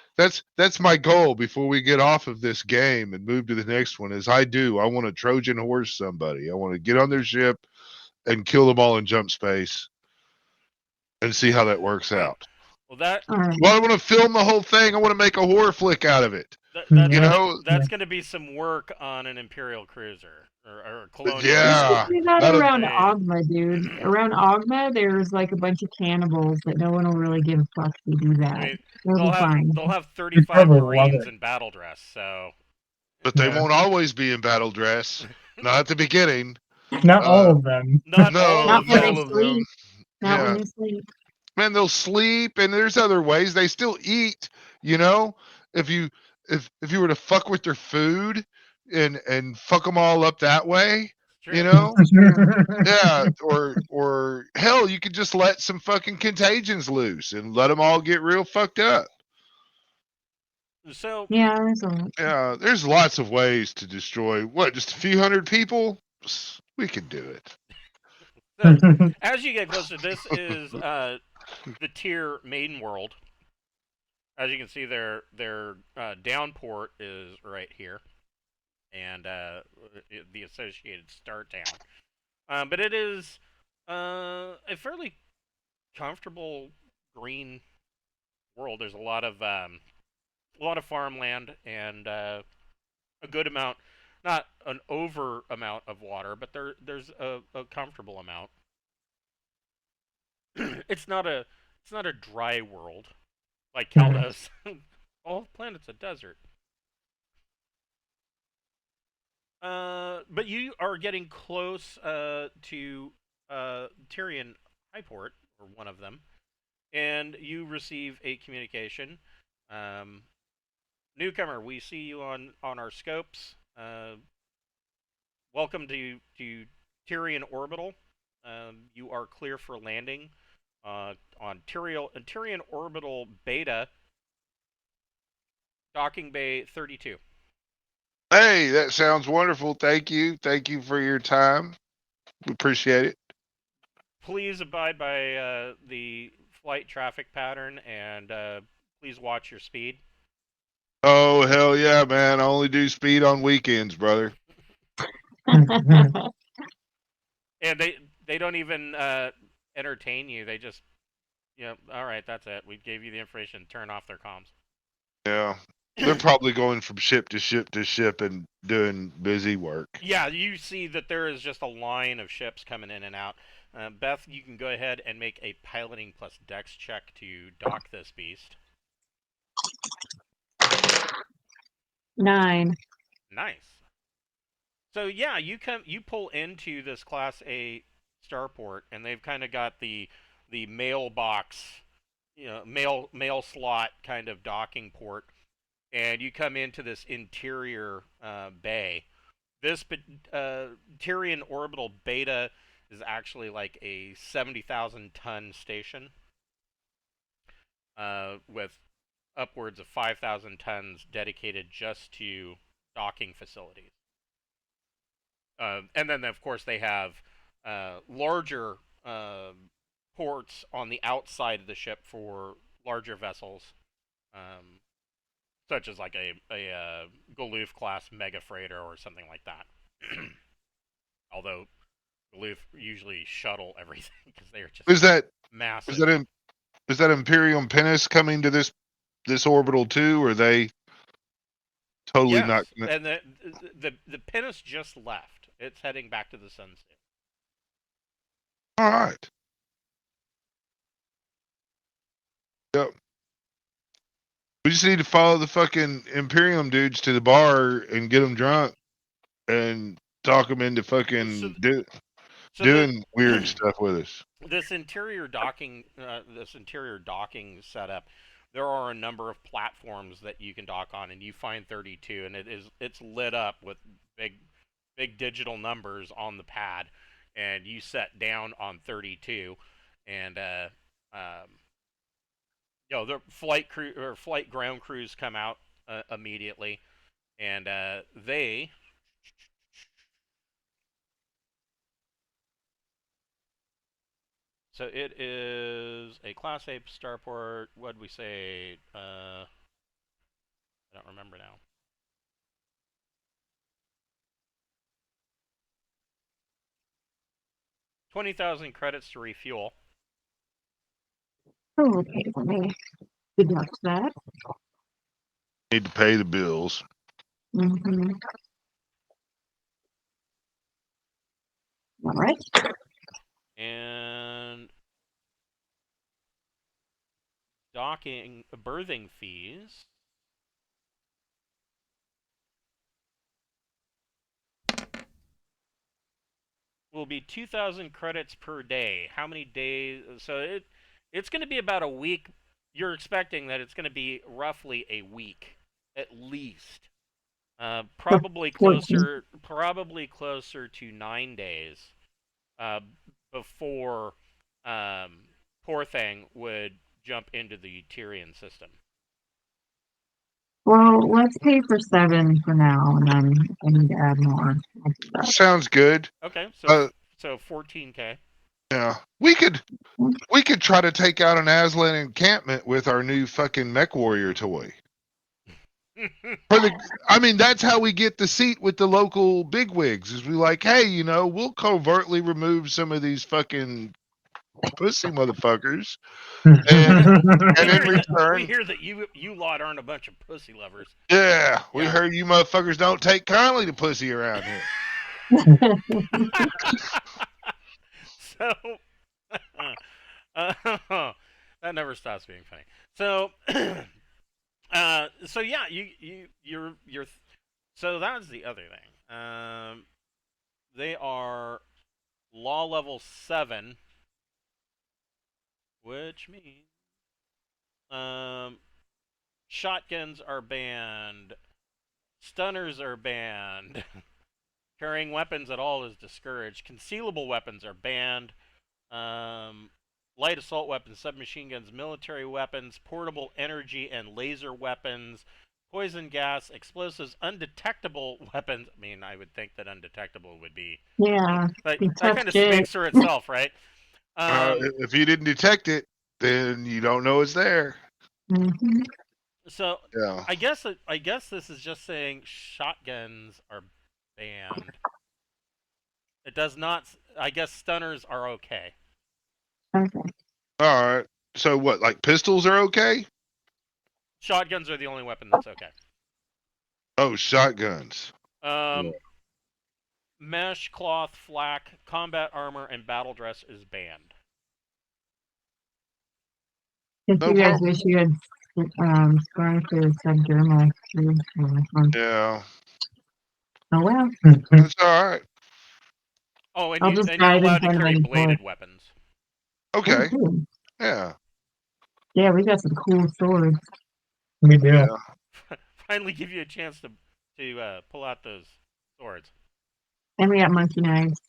my goal before we get off of this game and move to the next one. Is I want to Trojan horse somebody. I want to get on their ship and kill them all in jump space and see how that works out. Well, that All right. Well, I want to film the whole thing. I want to make a horror flick out of it. that's You gonna know? that's gonna be some work on an Imperial cruiser or a colonial. We Yeah. should do that That'll- around Hey. Ogma, dude. Around Ogma, there's like a bunch of cannibals that no one will really give a fuck if we do that. I mean, It'll be fine. they'll have 35 probably love Marines it. in battle dress, so But they Yeah. won't always be in battle dress. Not at the beginning. Not all of them. not No, all Not of when them. they of them. sleep. Not when Yeah. they sleep. Man, they'll sleep, and there's other ways. They still eat. You know, if you if you were to fuck with their food and fuck them all up that way, True. you know, yeah, or hell, you could just let some fucking contagions loose and let them all get real fucked up. So Yeah, there's a Yeah, there's lots of ways to destroy just a few hundred people. We could do it. as you get closer, this is the tier main world. As you can see, their down port is right here, and the associated star town. But it is a fairly comfortable green world. There's a lot of farmland and a good amount, not an over amount of water, but there's a comfortable amount. it's not a dry world like Kaldos. All the planet's a desert. But you are getting close to Tyrion Highport, or one of them, and you receive a communication. Newcomer, we see you on our scopes. Welcome to Tyrion Orbital. You are clear for landing on Tyrion Orbital Beta, Docking Bay 32. Hey, that sounds wonderful. Thank you. Thank you for your time. We appreciate it. Please abide by the flight traffic pattern, and please watch your speed. Oh, hell yeah, man. I only do speed on weekends, brother. And they don't even entertain you. They just, all right, that's it. We gave you the information. Turn off their comms. Yeah. They're probably going from ship to ship to ship and doing busy work. Yeah, you see that there is just a line of ships coming in and out. Beth, you can go ahead and make a piloting plus dex check to dock this beast. 9. Nice. So yeah, you pull into this Class A starport, and they've kind of got the mailbox, mail slot kind of docking port, and you come into this interior bay. This Tyrion Orbital Beta is actually like a 70,000 ton station with upwards of 5,000 tons dedicated just to docking facilities. And then, of course, they have larger ports on the outside of the ship for larger vessels, such as like a Galoof class mega freighter or something like that. Although Galoof usually shuttle everything because they are just Is that massive. is that Imperium Pinnace coming to this orbital too? Or are they totally yes, not? and the pinnace just left. It's heading back to the sun soon. All right. Yep. We just need to follow the fucking Imperium dudes to the bar and get them drunk and talk them into fucking doing weird stuff with us. This interior docking setup, there are a number of platforms that you can dock on, and you find 32, and it's lit up with big digital numbers on the pad, and you set down on 32, and the flight ground crews come out immediately, and they. So it is a Class A starport. What'd we say? I don't remember now. 20,000 credits to refuel. Oh, okay, let me deduct that. Need to pay the bills. Mm-hmm. All right. And berthing fees. Will be 2,000 credits per day. How many days? So it's going to be about a week. You're expecting that it's going to be roughly a week, at least. Probably closer to 9 days before Poor Thing would jump into the Tyrian system. Well, let's pay for 7 for now, and then I need to add more. Sounds good. Okay, so 14K. Yeah, we could try to take out an Aslan encampment with our new fucking Mech Warrior toy. I mean, that's how we get the seat with the local bigwigs. Is we like, hey, we'll covertly remove some of these fucking pussy motherfuckers, and in return, we hear that you lot aren't a bunch of pussy lovers. Yeah, we heard you motherfuckers don't take kindly to pussy around here. So, that never stops being funny. So, so yeah, you're. So that's the other thing. They are law level 7, which means shotguns are banned, stunners are banned, carrying weapons at all is discouraged, concealable weapons are banned, light assault weapons, submachine guns, military weapons, portable energy and laser weapons, poison gas, explosives, undetectable weapons. I mean, I would think that undetectable would be... Yeah. That kind of speaks for itself, right? If you didn't detect it, then you don't know it's there. Mm-hmm. So, yeah. I guess this is just saying shotguns are banned. It does not... I guess stunners are okay. Okay. All right. So what, like pistols are okay? Shotguns are the only weapon that's okay. Oh, shotguns. Mesh, cloth, flak, combat armor, and battle dress is banned. If you guys wish you had gone to subdermal too. Yeah. Oh well. It's all right. Oh, and I'll you're just ride allowed in to front of carry any bladed port. weapons. Okay. Oh, cool. Yeah. Yeah, we got some cool swords. We do. Yeah. Finally give you a chance to pull out those swords. And we got monkey knives.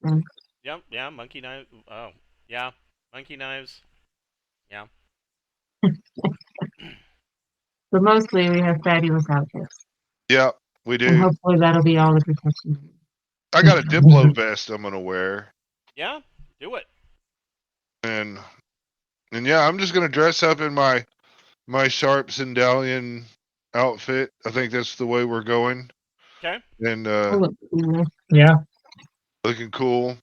So. Yep, yeah, monkey knives. Oh, yeah, monkey knives. Yeah. But mostly we have fabulous outfits. Yeah, we And do. hopefully that'll be all the protection. I got a Diplo vest I'm gonna wear, Yeah, do it. and yeah, I'm just gonna dress up in my sharp Sandalian outfit. I think that's the way we're going, Okay. and Oh, look cool. Yeah. looking cool.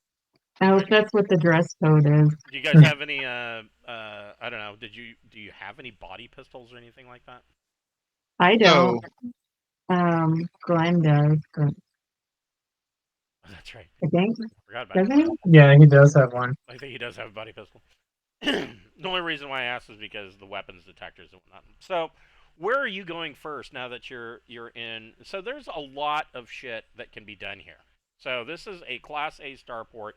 I hope that's what the dress code is. Do you guys have any? I don't know. Do you have any body pistols or anything like that? I don't. No, Glenn does, but Oh, that's right. I think, Forgot about doesn't him. he? Yeah, he does have one. I think he does have a body pistol. The only reason why I asked is because the weapons detectors and whatnot. So, where are you going first now that you're in? So there's a lot of shit that can be done here. So this is a Class A starport.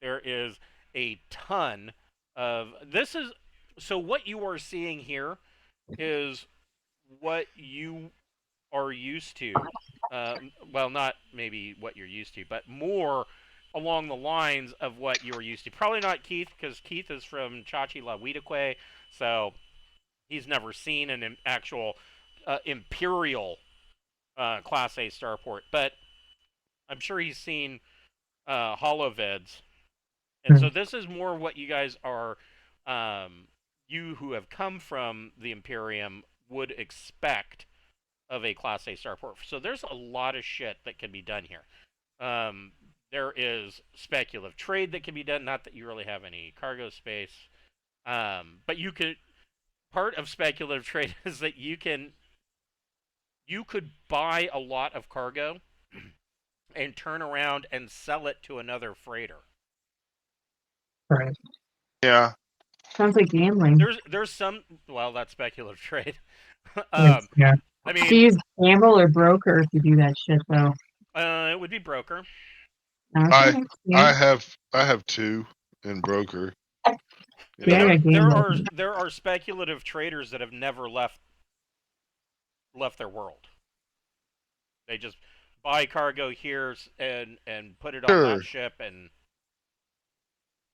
There is a ton of this is so what you are seeing here is what you are used to. Well, not maybe what you're used to, but more along the lines of what you're used to. Probably not Keith, because Keith is from Chachi La Huitaque, so he's never seen an actual Imperial Class A starport. But I'm sure he's seen holovids. And so this is more what you guys are, you who have come from the Imperium would expect of a Class A starport. So there's a lot of shit that can be done here. There is speculative trade that can be done. Not that you really have any cargo space, but you could. Part of speculative trade is that you could buy a lot of cargo and turn around and sell it to another freighter. Right. yeah, Sounds like gambling. There's some. Well, that's speculative trade. Yeah. I Do you mean, use gamble or broker if you do that shit though? it would be broker. Okay. I Yeah. have two in broker. I mean, Yeah, I got gamble. there are speculative traders that have never left their world. They just buy cargo here and put it on Sure. that ship, and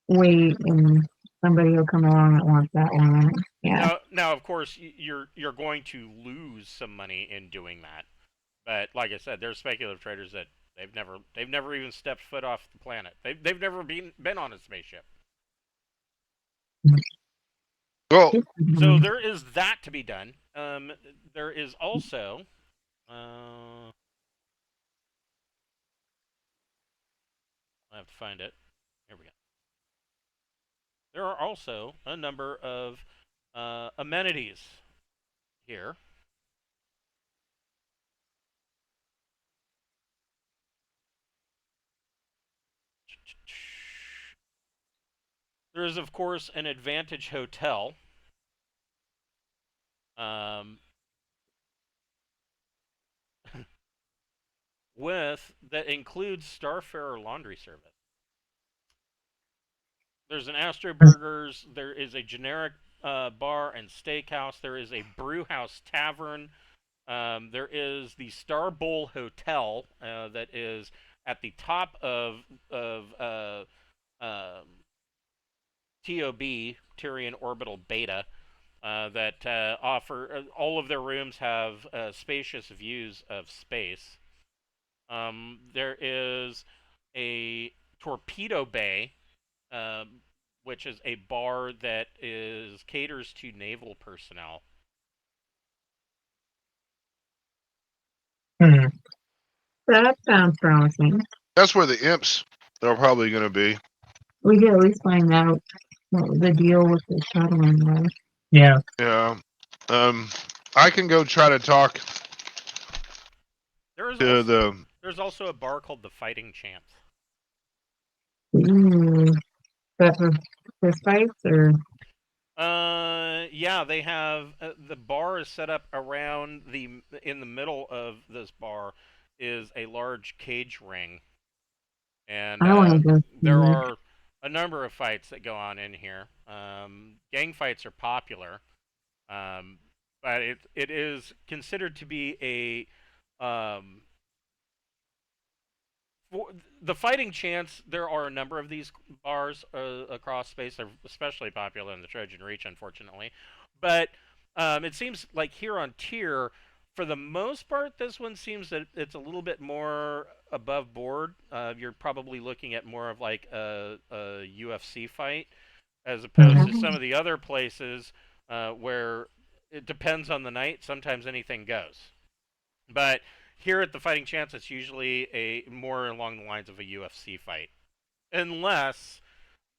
Wait, and somebody will come along that wants that one. Yeah. now of course you're going to lose some money in doing that. But like I said, there's speculative traders that they've never even stepped foot off the planet. They've never been on a spaceship. Well, So there is that to be done. There is also I have to find it. Here we go. There are also a number of amenities here. There is, of course, an Advantage Hotel. That includes Starfarer laundry service. There's an Astro Burgers. There is a generic bar and steakhouse. There is a brew house tavern. There is the Star Bowl Hotel that is at the top of TOB, Tyrian Orbital Beta. That offer all of their rooms have spacious views of space. There is a Torpedo Bay, which is a bar that caters to naval personnel. Hmm. That sounds promising. that's where the imps are probably going to be. We could at least find out what the deal with the shuttling was. Yeah. Yeah. I can go try to talk There's also a bar called the Fighting Chance. Ooh. Is that for fist fights or? Yeah, they have the bar is set up around in the middle of this bar is a large cage ring, and I want to go see there it. are a number of fights that go on in here. Gang fights are popular, but it is considered to be a for the fighting chance, there are a number of these bars across space. They're especially popular in the Trojan Reach, unfortunately. But it seems like here on Tier, for the most part, this one seems that it's a little bit more above board. You're probably looking at more of like a UFC fight, as opposed to some of the other places where it depends on the night. Sometimes anything goes. But here at the Fighting Chance, it's usually a more along the lines of a UFC fight, unless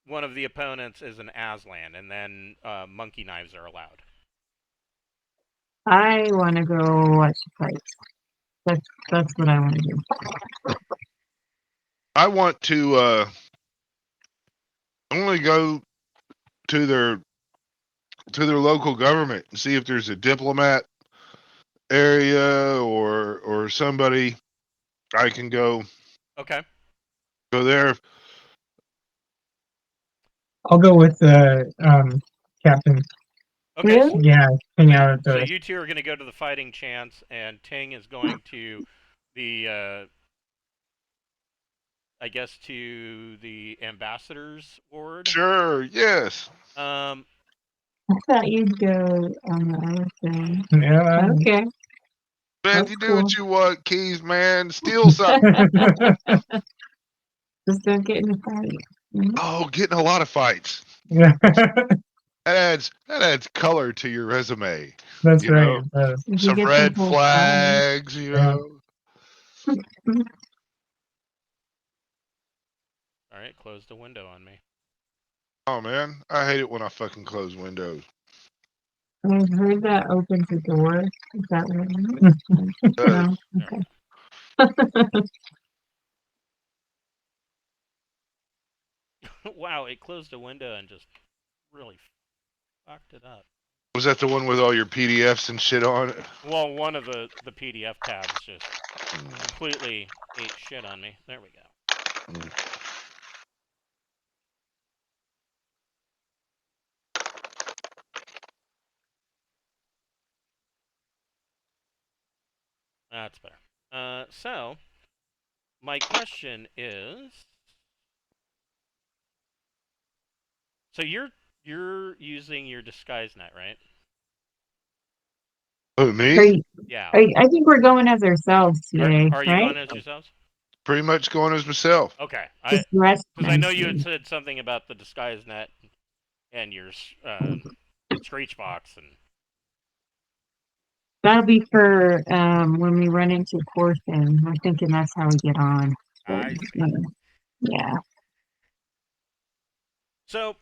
one of the opponents is an Aslan, and then monkey knives are allowed. I want to go watch the fights. That's what I want to do. I want to only go to their local government and see if there's a diplomat area or somebody I can go Okay. there. I'll go with Captain. Okay. Really? Yeah, hang out at So the. you two are going to go to the Fighting Chance, and Ting is going to the, I guess, to the Ambassador's Ward. Sure, yes. Um, I thought you'd go on the other thing. Yeah. Okay. Man, That's you do cool. what you want, Keys, man. Steal something. Just don't get in a fight. Mhm. Oh, getting a lot of fights. Yeah. That adds color to your resume. That's You right. know? If you Some get red whole flags, you Yeah. know. all right, close the window on me. Oh man, I hate it when I fucking close windows. I've heard that opens the door. Is that what it means? No. There we Okay. go. Wow, it closed a window and just really fucked it up. Was that the one with all your PDFs and shit on it? Well, one of the PDF tabs just completely ate shit on me. There we go. That's better. So, my question is, so you're using your disguise net, right? Oh, Are me? you, Yeah. I think we're going as ourselves today, Are you right? going as yourselves? Pretty much going as myself. Okay. Just dressed Because I know you had nicely. said something about the disguise net and your screech box and. That'll be for when we run into Corson. I'm thinking that's how we get on. I see. Yeah. So,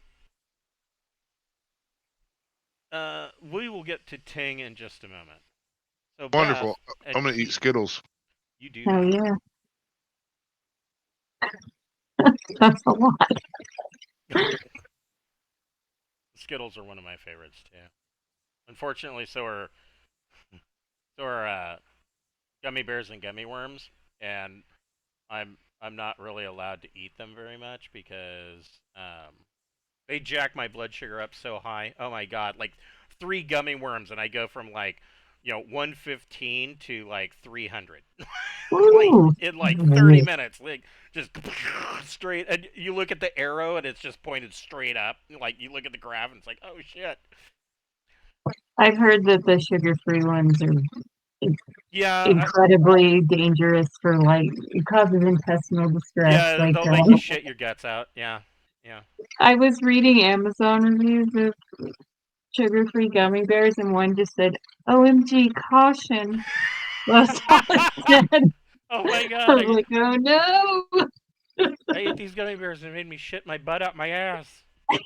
we will get to Ting in just a moment. So, Wonderful. Beth and I'm gonna eat Keith, Skittles. you do Oh that. yeah. That's a lot. Skittles are one of my favorites too. Unfortunately, so are gummy bears and gummy worms, and I'm not really allowed to eat them very much because they jack my blood sugar up so high. Oh my god, like 3 gummy worms, and I go from like 115 to like 300. Ooh. Like in like 30 minutes, like just straight. And you look at the arrow, and it's just pointed straight up. Like you look at the graph, and it's like, oh shit. I've heard that the sugar-free ones are Yeah, incredibly dangerous for it causes intestinal distress. yeah, Like they'll make you shit your guts out. Yeah, yeah. I was reading Amazon reviews of sugar-free gummy bears, and one just said, "OMG, caution." That's all it said. Oh my I god, was like, "Oh no!" I ate these gummy bears and it made me shit my butt out my ass.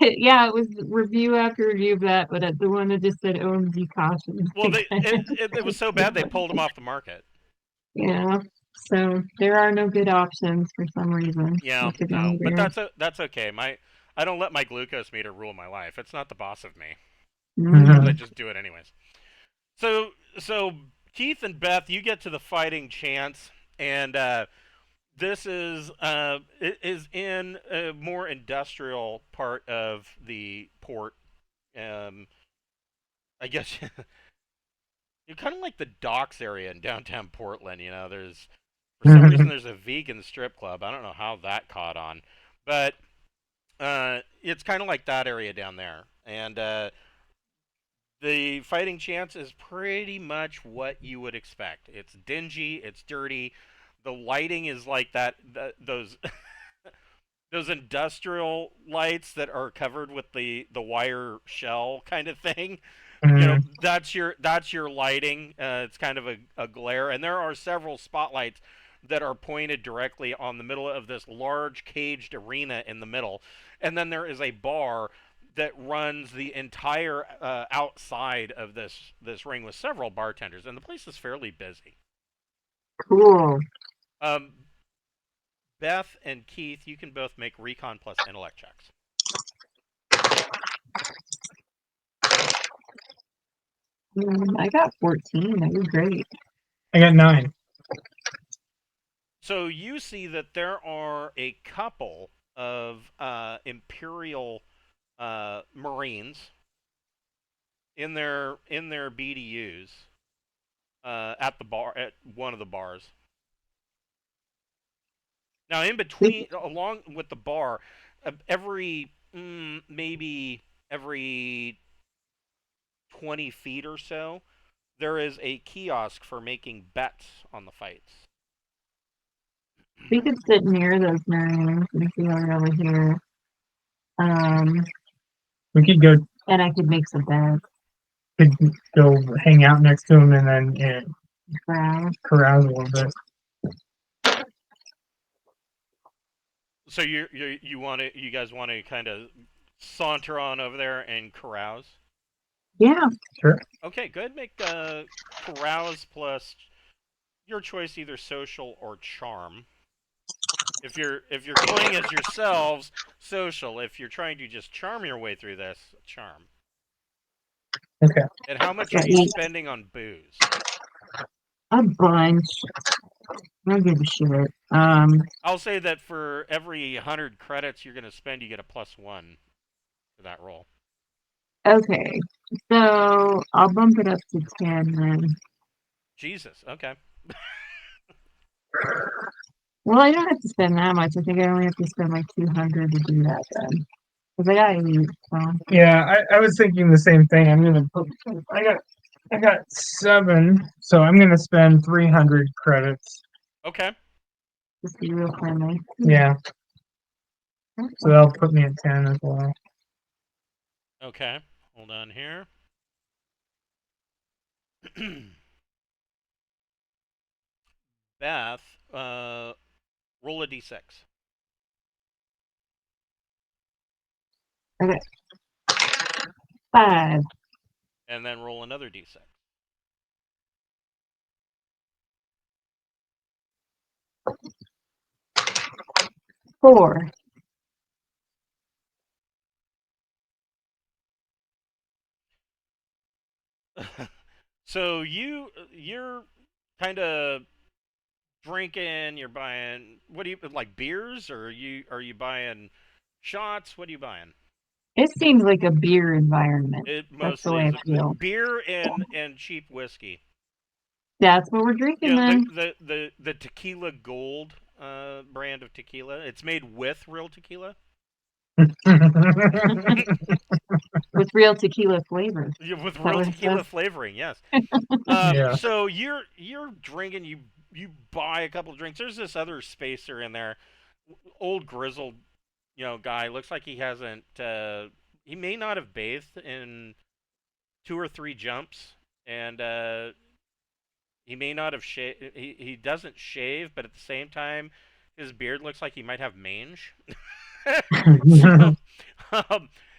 Yeah, it was review after review of that, but the one that just said "OMG, caution." Well, it was so bad they pulled them off the market. Yeah, so there are no good options for some reason. Yeah, with the no, gummy but bears. that's okay. I don't let my glucose meter rule my life. It's not the boss of me. Mm. I just do it anyways. So Keith and Beth, you get to the Fighting Chance, and this is in a more industrial part of the port. I guess you're kind of like the docks area in downtown Portland. There's For some reason, there's a vegan strip club. I don't know how that caught on, but it's kind of like that area down there, and the fighting chance is pretty much what you would expect. It's dingy, it's dirty. The lighting is like those those industrial lights that are covered with the wire shell kind of thing. That's your lighting. It's kind of a glare, and there are several spotlights that are pointed directly on the middle of this large caged arena in the middle, and then there is a bar that runs the entire outside of this ring with several bartenders, and the place is fairly busy. Cool. Beth and Keith, you can both make recon plus intellect checks. I got 14. That was great. I got 9. So you see that there are a couple of Imperial Marines in their BDUs at the bar, at one of the bars. Now, in between, along with the bar, maybe every 20 feet or so, there is a kiosk for making bets on the fights. We could sit near those Marines and see how over here. We could go. And I could make some bets. Could go hang out next to him and then carouse a little bit. So you guys want to kind of saunter on over there and carouse? Yeah. Sure. Okay, go ahead and make carouse plus your choice, either social or charm. If you're playing as yourselves, social. If you're trying to just charm your way through this, charm. Okay. And how much are you spending on booze? A bunch. I don't give a shit. I'll say that for every 100 credits you're going to spend, you get a +1 for that roll. Okay. So I'll bump it up to 10 then. Jesus. Okay. Well, I don't have to spend that much. I think I only have to spend like 200 to do that then. Because I got 8, so. Yeah, I was thinking the same thing. I'm gonna put. I got 7, so I'm gonna spend 300 credits. Okay. Just be real friendly. Yeah. So that'll put me at 10 as well. Okay. Hold on here. Beth, roll a d6. Okay. 5. And then roll another d6. 4. So you're kind of drinking. You're buying, what do you like, beers, or are you buying shots? What are you buying? It seems like a beer environment. It That's the mostly way is I feel. beer and cheap whiskey. That's what we're drinking then. The Tequila Gold brand of tequila. It's made with real tequila. With real tequila flavor. Yeah, with real tequila flavoring, yes. Yeah. So you're drinking. You buy a couple of drinks. There's this other spacer in there, old grizzled, guy. Looks like he hasn't. He may not have bathed in 2 or 3 jumps, and he may not have shaved. He doesn't shave, but at the same time, his beard looks like he might have mange. So,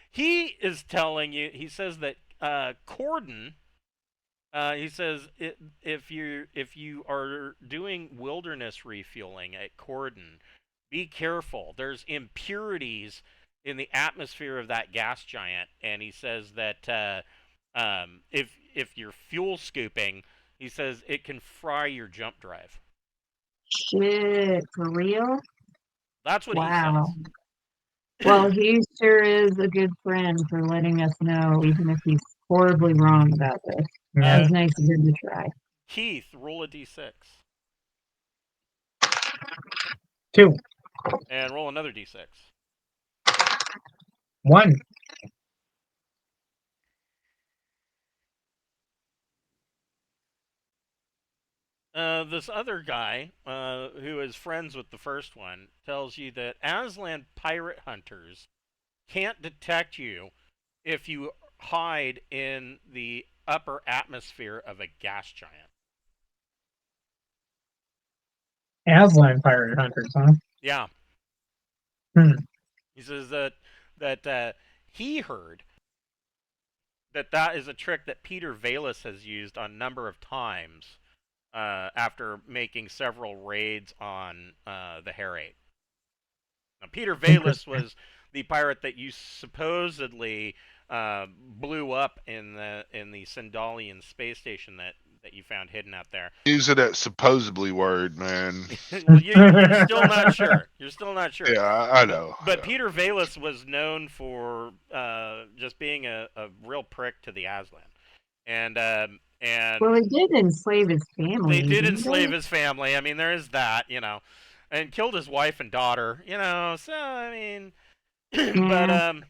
he is telling you. He says that Corden. He says if you are doing wilderness refueling at Corden, be careful. There's impurities in the atmosphere of that gas giant, and he says that if you're fuel scooping, he says it can fry your jump drive. Shit, for real? That's what he Wow. says. Well, he sure is a good friend for letting us know, even if he's horribly wrong about this. It was nice of him to try. Keith, roll a d6. 2. And roll another d6. 1. This other guy, who is friends with the first one, tells you that Aslan pirate hunters can't detect you if you hide in the upper atmosphere of a gas giant. Aslan pirate hunters, huh? Yeah. Hmm. He says that he heard that is a trick that Peter Valus has used on a number of times after making several raids on the Hare 8. Now, Peter Valus was the pirate that you supposedly blew up in the Sindalian space station that you found hidden out there. Using that supposedly word, man. Well, you're still not sure. You're still not sure. Yeah, I know. But Peter Valus was known for just being a real prick to the Aslan. And Well, they did enslave his family. they did didn't enslave they? his family. I mean, there is that, and killed his wife and daughter, So I mean, Yeah. but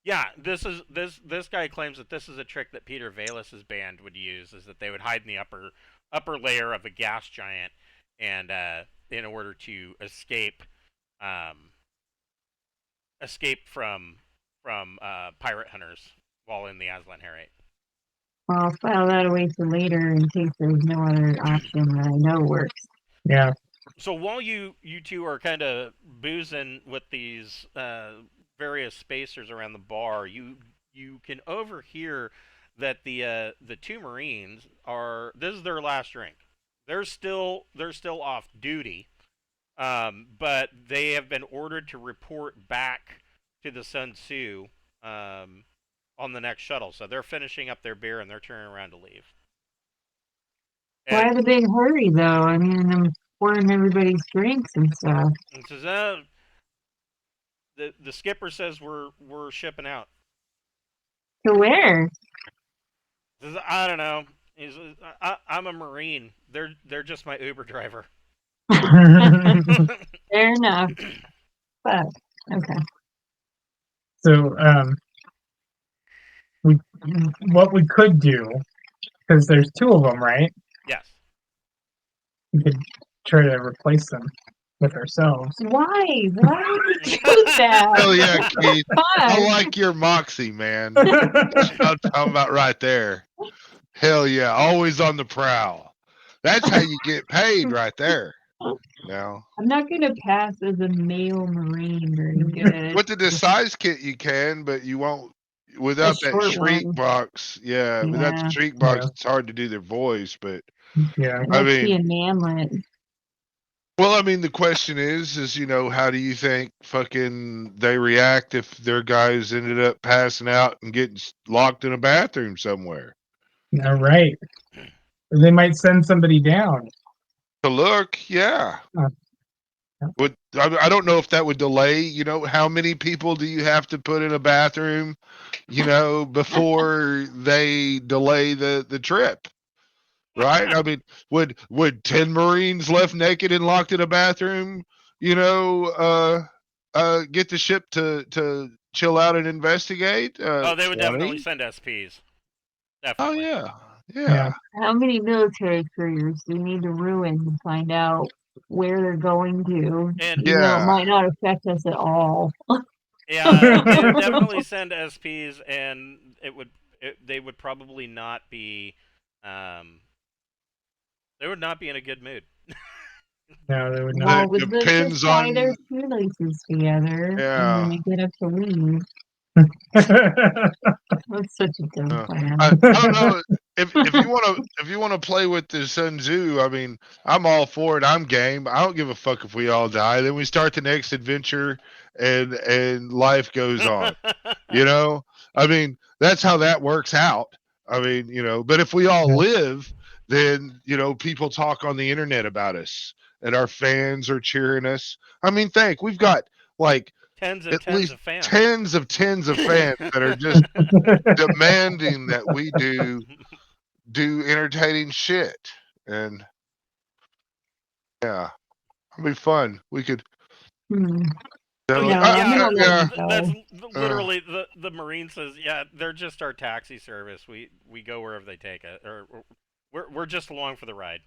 yeah, this guy claims that this is a trick that Peter Valus's band would use, is that they would hide in the upper layer of a gas giant, and in order to escape from pirate hunters while in the Aslan Hare 8. Well, I'll file that away for later in case there's no other option that I know works. Yeah. So while you two are kind of boozing with these various spacers around the bar, you can overhear that the two Marines this is their last drink. They're still off duty, but they have been ordered to report back to the Sun Tzu on the next shuttle. So they're finishing up their beer and they're turning around to leave. Why the big hurry, though? I mean, I'm pouring everybody's drinks and stuff. And says, the skipper says we're shipping out. To where? Says, I don't know. I'm a Marine. They're just my Uber driver. Fair enough. But okay. So, what we could do, because there's 2 of them, right? Yes. We could try to replace them with ourselves. Why? Why would you do that? Hell yeah, Keith. I Fun. like your moxie, man. That's what I'm talking about right there. Hell yeah, always on the prowl. That's how you get paid right there. Now, I'm not going to pass as a male Marine very good. with the disguise kit you can, but you won't without that short shriek one. box. Yeah, without the Yeah. shriek box, Yeah. it's hard to do their voice. But Yeah. It I must be mean, a manlet. well, I mean, the question is, how do you think fucking they react if their guys ended up passing out and getting locked in a bathroom somewhere? All right. They might send somebody down. To look, yeah. Huh. I don't know if that would delay. How many people do you have to put in a bathroom? Before they delay the trip, right? I mean, would 10 Marines left naked and locked in a bathroom, get the ship to chill out and investigate? They would 20? definitely send SPs. Definitely. Oh yeah. How many military careers do you need to ruin to find out where they're going to? And Even though it might not affect us at all. yeah, they would definitely send SPs, and they would probably not be they would not be in a good mood. No, they would not. Well, It with this, depends just tie on- their shoelaces together Yeah. and then they get up to leave. That's such a dumb plan. I don't know if you want to play with the Sun Tzu. I mean, I'm all for it. I'm game. I don't give a fuck if we all die. Then we start the next adventure, and life goes on. I mean, that's how that works out. I mean, but if we all live, then people talk on the internet about us, and our fans are cheering us. I mean, we've got like tens and at tens least of fans. tens of fans that are just demanding that we do entertaining shit. And yeah, It'd be fun. We could. Hmm. They're So like, No, yeah, I'm gonna let yeah. him that's go. literally the Marine says, yeah, they're just our taxi service. We go wherever they take it, or we're just along for the ride.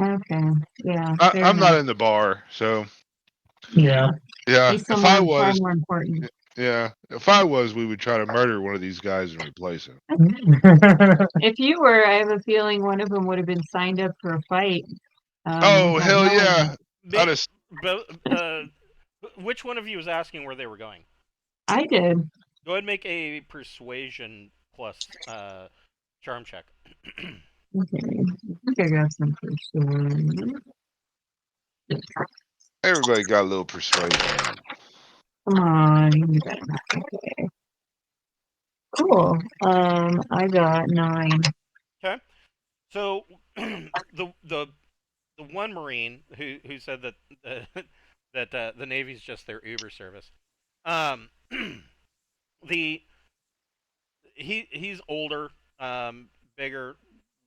Okay. Yeah. Fair I'm not enough. in the bar, so Yeah. yeah. He's If I someone far was, more important. yeah. If I was, we would try to murder one of these guys and replace him. If you were, I have a feeling one of them would have been signed up for a fight. Oh Without hell knowing yeah! it. I just Which one of you was asking where they were going? I did. Go ahead and make a persuasion plus charm check. Okay. I think I got some persuasion. everybody got a little persuasion. Come on. You got it. Okay. Cool. I got 9. Okay, so the one Marine who said that that the Navy's just their Uber service. Um, he's older, bigger,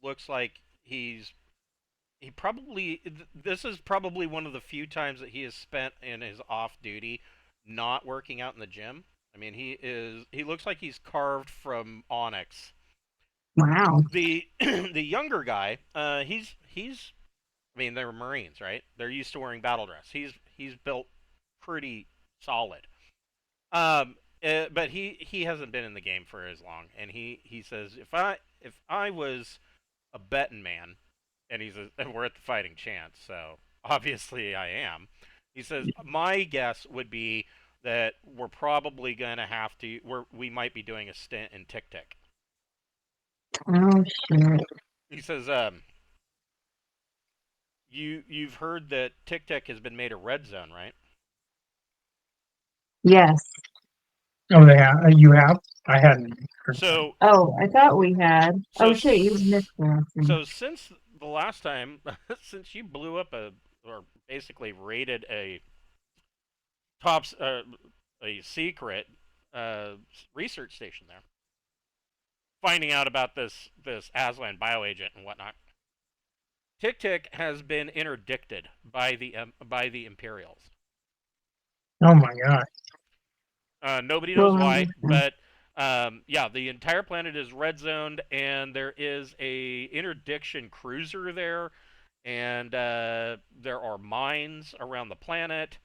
looks like he probably this is probably one of the few times that he has spent in his off duty not working out in the gym. I mean, he looks like he's carved from onyx. Wow. The the younger guy, he's I mean, they're Marines, right? They're used to wearing battle dress. He's built pretty solid. But he hasn't been in the game for as long, and he says if I was a betting man, and we're at the fighting chance, so obviously I am. He says my guess would be that we're probably gonna have to we might be doing a stint in Tick Tick. Oh shit. He says you've heard that Tick Tick has been made a red zone, right? Yes. Oh, they have. You have? I hadn't. Heard that. So Oh, I thought we had. So Oh shit, you missed the last one. So since the last time, since you blew up or basically raided a a secret research station there, finding out about this Aslan bioagent and whatnot, Tick Tick has been interdicted by the Imperials. Oh my god. Nobody knows Well, why, but yeah, the entire planet is red zoned, and there is a interdiction cruiser there, and there are mines around the planet,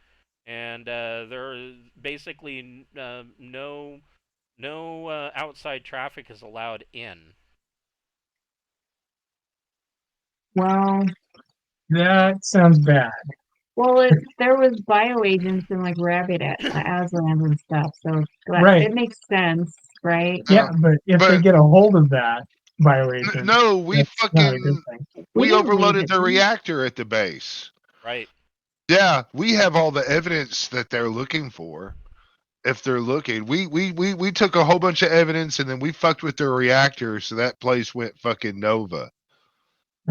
and there is basically no outside traffic is allowed in. well, That sounds bad. there was bioagents and like rabbit Aslans and stuff, so Right. it makes sense, right? Yeah, but if they But get a hold of that bioagent, no, we that's not a good fucking thing. We we didn't leave overloaded it. the reactor at the base. Right. Yeah, we have all the evidence that they're looking for. If they're looking, we took a whole bunch of evidence and then we fucked with their reactor, so that place went fucking nova.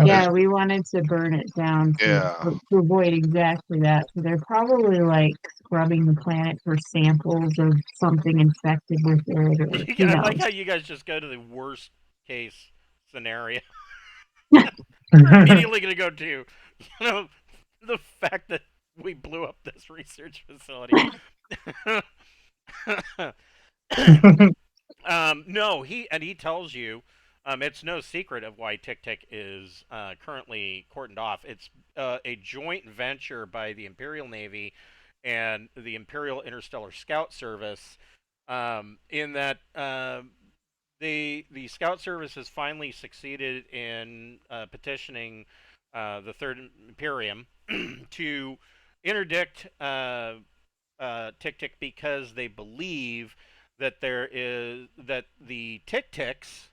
Yeah, we wanted to burn it down Yeah. to avoid exactly that. So they're probably like scrubbing the planet for samples of something infected with it, or who I knows. like how you guys just go to the worst case scenario. We're immediately going to go to, the fact that we blew up this research facility. No, he tells you, it's no secret of why Tick Tick is currently cordoned off. It's a joint venture by the Imperial Navy and the Imperial Interstellar Scout Service. In that the Scout Service has finally succeeded in petitioning the Third Imperium to interdict Tick Tick because they believe that the Tick Ticks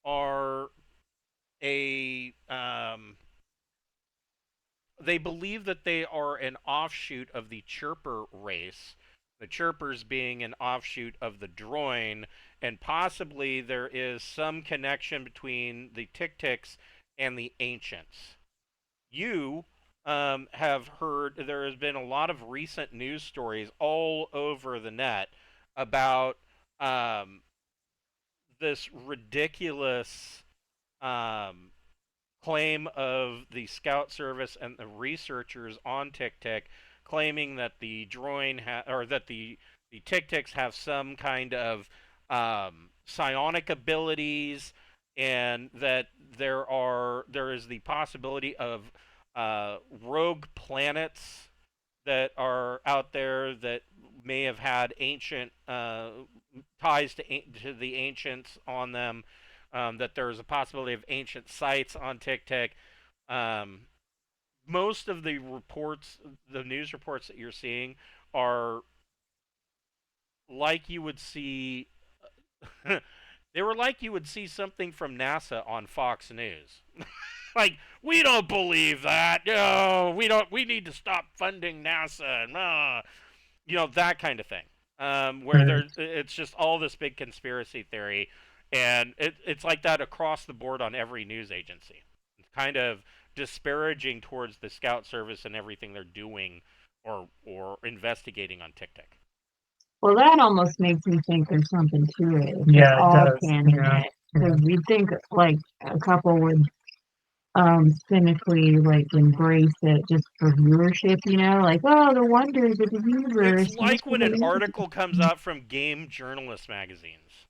are a they believe that they are an offshoot of the Chirper race, the Chirpers being an offshoot of the Droin, and possibly there is some connection between the Tick Ticks and the Ancients. You have heard there has been a lot of recent news stories all over the net about this ridiculous claim of the Scout Service and the researchers on Tick-Tick claiming that the droid or that the Tick-Ticks have some kind of psionic abilities, and that there is the possibility of rogue planets that are out there that may have had ancient ties to the ancients on them. That there's a possibility of ancient sites on Tick-Tick. Um, Most of the reports, the news reports that you're seeing, are like you would see. They were like you would see something from NASA on Fox News. Like, we don't believe that. No, we don't. We need to stop funding NASA. That kind of thing. Where it's just all this big conspiracy theory, and it's like that across the board on every news agency. It's kind of disparaging towards the Scout Service and everything they're doing or investigating on Tick-Tick. Well, that almost makes me think there's something to it. If Yeah, it's it all does. canon, Yeah. because we think like a couple would cynically like embrace it just for viewership, like, oh, the wonders of the universe. It's like when an article comes out from Game Journalist magazines.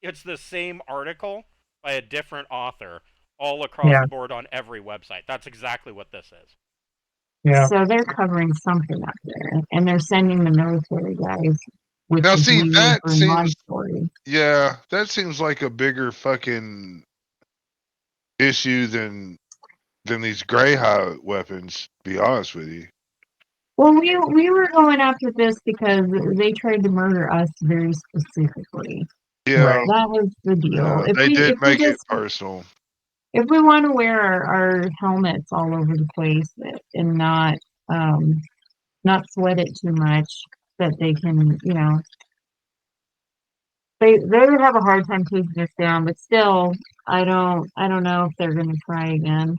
It's the same article by a different author all across the board on every website. That's exactly what this is. Yeah. So they're covering something up there, and they're sending the military guys. Which Now, is see, weird that for my seems, story. yeah, that seems like a bigger fucking issue than these Greyhound weapons. To be honest with you. Well, we were going after this because they tried to murder us very specifically. Yeah, Right. That was the deal. yeah, they did make it just personal. if we want to wear our helmets all over the place and not sweat it too much, that they can, they would have a hard time taking us down. But still, I don't know if they're going to try again.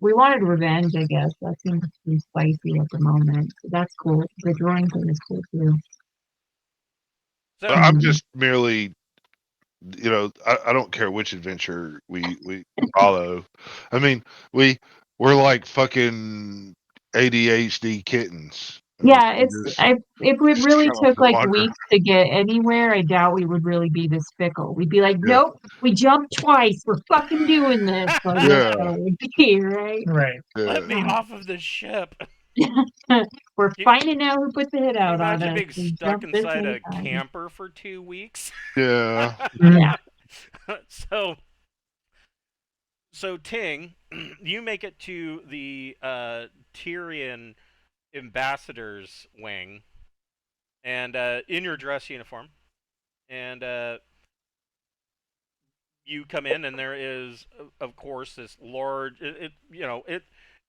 We wanted revenge, I guess. That seems to be spicy at the moment. So that's cool. The drawing thing is cool too. So But I'm just merely, I don't care which adventure we follow. I mean, we're like fucking ADHD kittens. Yeah, Just if we really trying took to like wander. weeks to get anywhere, I doubt we would really be this fickle. We'd be like, Yeah. nope, we jumped twice. We're fucking doing this. Like, Yeah. that's how it would be, right? Right. let me off of the ship. We're finding out who put the hit out on Imagine us. being We stuck jumped this inside many a times. camper for 2 weeks. Yeah. Yeah. So Ting, you make it to the Tyrian ambassador's wing, and in your dress uniform, and you come in, and there is, of course, this large.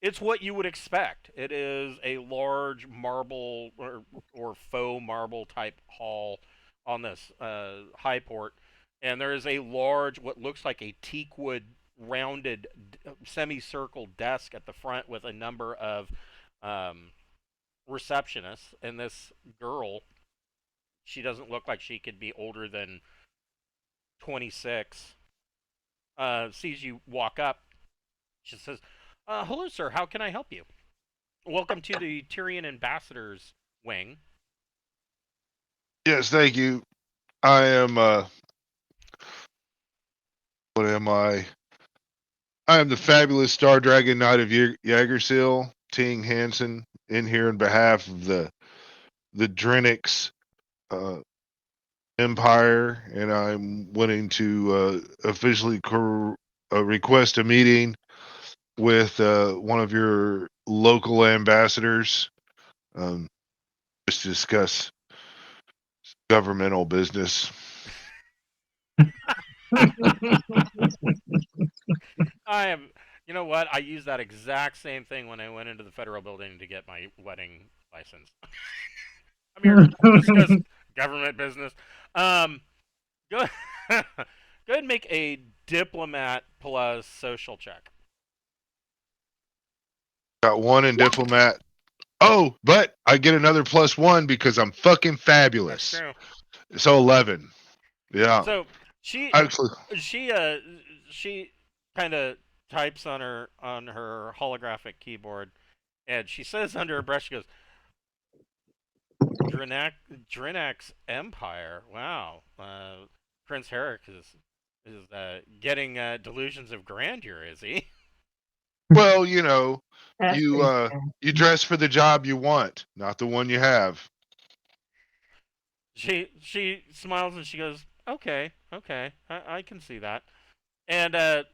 It's what you would expect. It is a large marble or faux marble type hall on this high port, and there is a large, what looks like a teakwood rounded semicircle desk at the front with a number of receptionists, and this girl, she doesn't look like she could be older than 26, sees you walk up. She says, hello, sir, how can I help you? Welcome to the Tyrian Ambassador's wing. Yes, thank you. I am, what am I? I am the fabulous Star Dragon Knight of Jaegerseal, Ting Hansen, in here on behalf of the Drinax Empire, and I'm wanting to officially request a meeting with one of your local ambassadors, just to discuss governmental business. You know what? I used that exact same thing when I went into the federal building to get my wedding license. I'm here to discuss government business. Go, go ahead and make a diplomat plus social check. Got one in diplomat. Oh, but I get another +1 because I'm fucking fabulous. That's true. So 11. Yeah. So she Actually, she kind kind of types on her holographic keyboard, and she says under her breath, she goes, Drinax Empire. Wow. Prince Herrick is getting delusions of grandeur, is he? Well, That's you pretty sad. you dress for the job you want, not the one you have. She smiles and she goes, okay, I can see that. And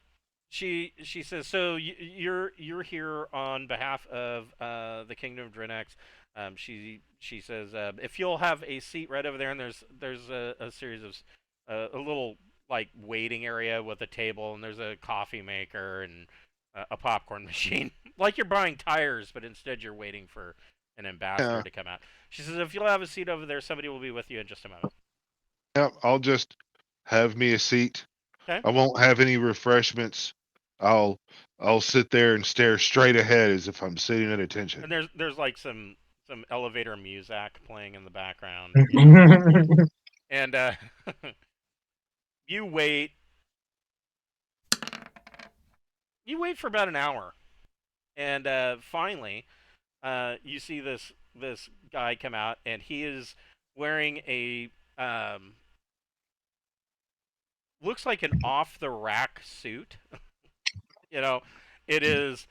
she says, so you're here on behalf of the Kingdom of Drinax. She says, if you'll have a seat right over there, and there's a series of a little like waiting area with a table, and there's a coffee maker and a popcorn machine, like you're buying tires, but instead you're waiting for an ambassador Yeah. to come out. She says, if you'll have a seat over there, somebody will be with you in just a moment. Yep, I'll just have me a seat. Okay. I won't have any refreshments. I'll sit there and stare straight ahead as if I'm sitting at attention. And there's like some elevator music playing in the background. And you wait for about an hour, and finally you see this guy come out, and he is wearing a looks like an off the rack suit. You know, it is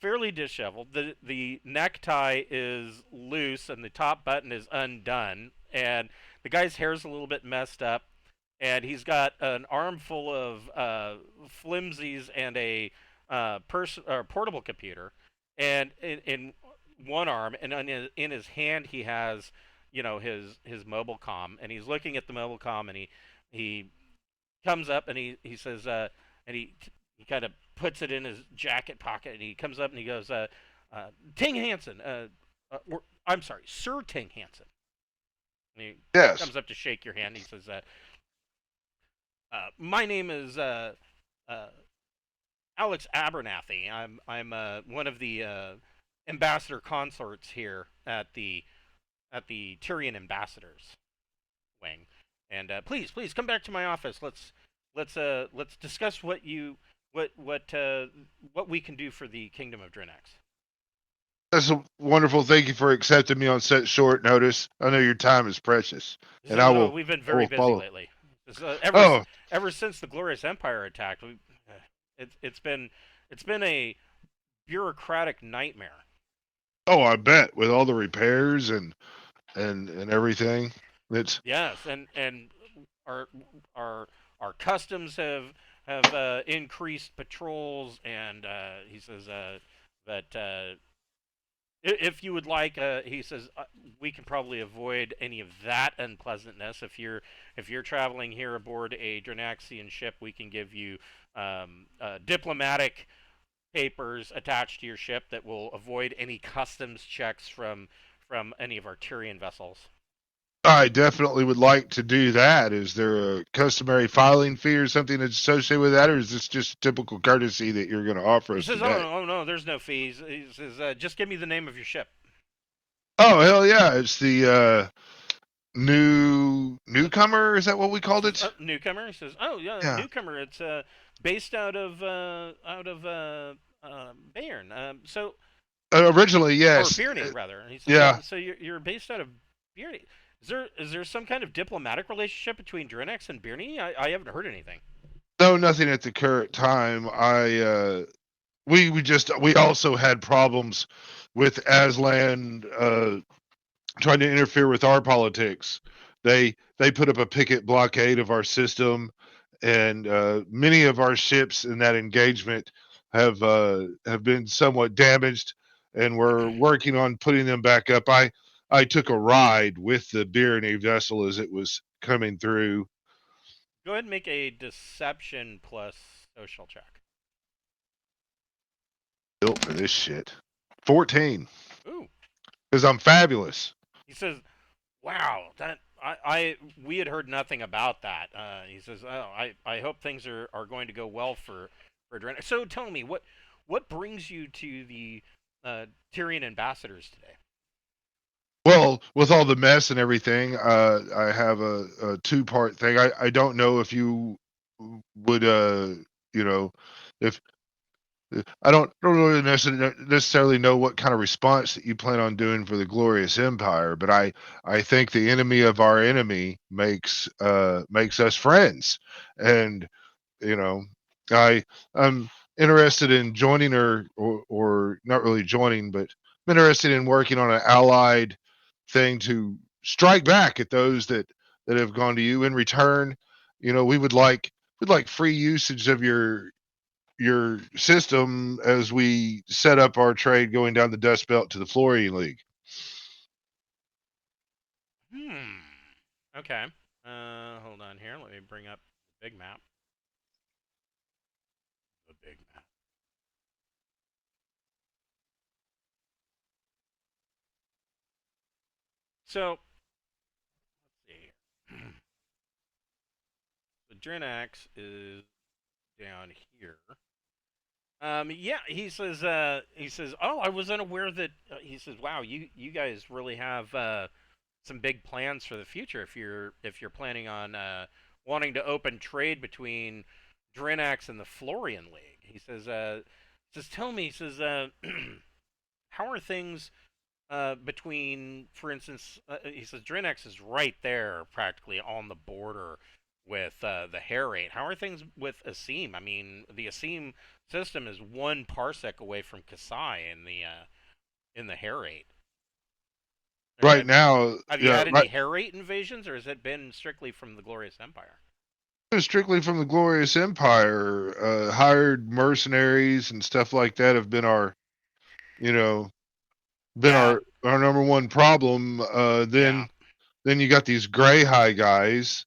fairly disheveled. The necktie is loose and the top button is undone, and the guy's hair is a little bit messed up, and he's got an armful of flimsies and a portable computer, and in one arm, and in his hand he has his mobile comm, and he's looking at the mobile comm, and he comes up and he says and he kind of puts it in his jacket pocket, and he comes up and he goes, Ting Hansen, I'm sorry, Sir Ting Hansen. And he Yes. comes up to shake your hand. He says, my name is Alex Abernathy. I'm one of the ambassador consorts here at the Tyrian ambassadors wing, and please come back to my office. Let's discuss what we can do for the Kingdom of Drinax. That's wonderful. Thank you for accepting me on such short notice. I know your time is precious, and I will. We've been very busy follow. lately. Oh, Ever since the Glorious Empire attacked, it's been a bureaucratic nightmare. oh, I bet with all the repairs and everything. It's Yes, and our customs have increased patrols, and he says that if you would like, he says we can probably avoid any of that unpleasantness. If you're traveling here aboard a Drinaxian ship, we can give you diplomatic papers attached to your ship that will avoid any customs checks from any of our Tyrian vessels. I definitely would like to do that. Is there a customary filing fee or something that's associated with that, or is this just typical courtesy that you're going to offer He us says, today? "Oh no, there's no fees." He says, "Just give me the name of your ship." Oh hell yeah! It's the newcomer. Is that what we called it? Newcomer. He says, "Oh yeah, newcomer. It's based out of Bayern. So Originally, yes. Or Birney, rather." He says, yeah. So you're based out of Birney. Is there some kind of diplomatic relationship between Drinax and Birney? I haven't heard anything. No, nothing at the current time. We also had problems with Aslan trying to interfere with our politics. They put up a picket blockade of our system, and many of our ships in that engagement have been somewhat damaged, and we're working on putting them back up. I took a ride with the Birney vessel as it was coming through. Go ahead and make a deception plus social check. Built for this shit. 14. Ooh. Because I'm fabulous. He says, "Wow, that we had heard nothing about that." He says, "Oh, I hope things are going to go well for Drinax. So tell me, what brings you to the Tyrian ambassadors today?" Well, with all the mess and everything, I have a two-part thing. I don't know if you would, if I don't really necessarily know what kind of response that you plan on doing for the Glorious Empire, but I think the enemy of our enemy makes us friends, and you know, I'm interested in joining or not really joining, but I'm interested in working on an allied thing to strike back at those that have gone to you in return. We'd like free usage of your system as we set up our trade going down the Dustbelt to the Florian League. Okay. Hold on here. Let me bring up the big map. The big map. So, let's see here. So Drinax is down here. Yeah, he says, oh, I was unaware that, he says, wow, you guys really have, some big plans for the future if you're planning on, wanting to open trade between Drinax and the Florian League. He says, tell me, he says, how are things, between, for instance, he says Drinax is right there, practically on the border with, the hair rate. How are things with Asim? I mean, the Asim system is 1 parsec away from Kasai in the hair rate. Right now, Have you yeah, had any right. hair rate invasions, or has it been strictly from the Glorious Empire? Strictly from the Glorious Empire, hired mercenaries and stuff like that have been you know, been Yeah, our number one problem. yeah. Then you got these gray high guys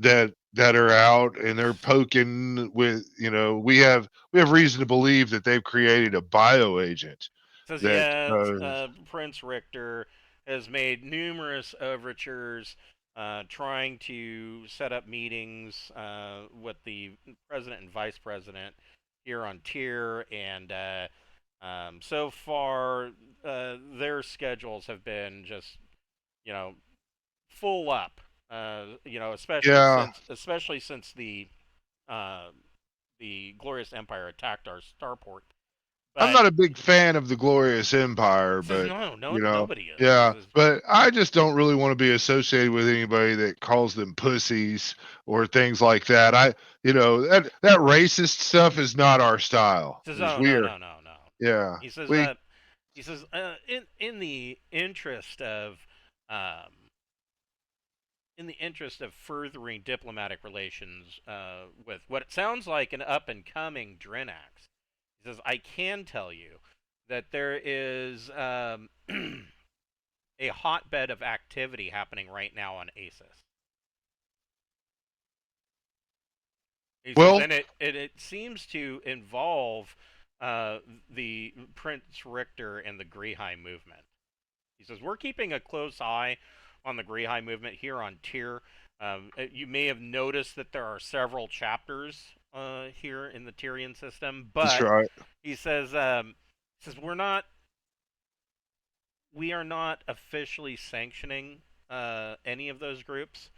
that are out and they're poking with, we have reason to believe that they've created a bio agent Says that yes. Prince Richter has made numerous overtures, trying to set up meetings, with the president and vice president here on Tier, and, so far, their schedules have been just, you know, full up. Especially yeah, since uh, the Glorious Empire attacked our starport. I'm But not a big fan of the Glorious Empire, says but no, nobody is. yeah, but I just don't really want to be associated with anybody that calls them pussies or things like that. That racist stuff is not our style. Says, Is oh, no, weird. no, no, no. Yeah, He says, we in the interest of, um, furthering diplomatic relations, with what it sounds like an up and coming Drinax, he says, I can tell you that there is, a hotbed of activity happening right now on Asus. He says, well, and it seems to involve, the Prince Richter and the Grihai movement. He says, we're keeping a close eye on the Grihai movement here on Tier. You may have noticed that there are several chapters, here in the Tyrian system, that's but right. he says, we are not officially sanctioning, any of those groups.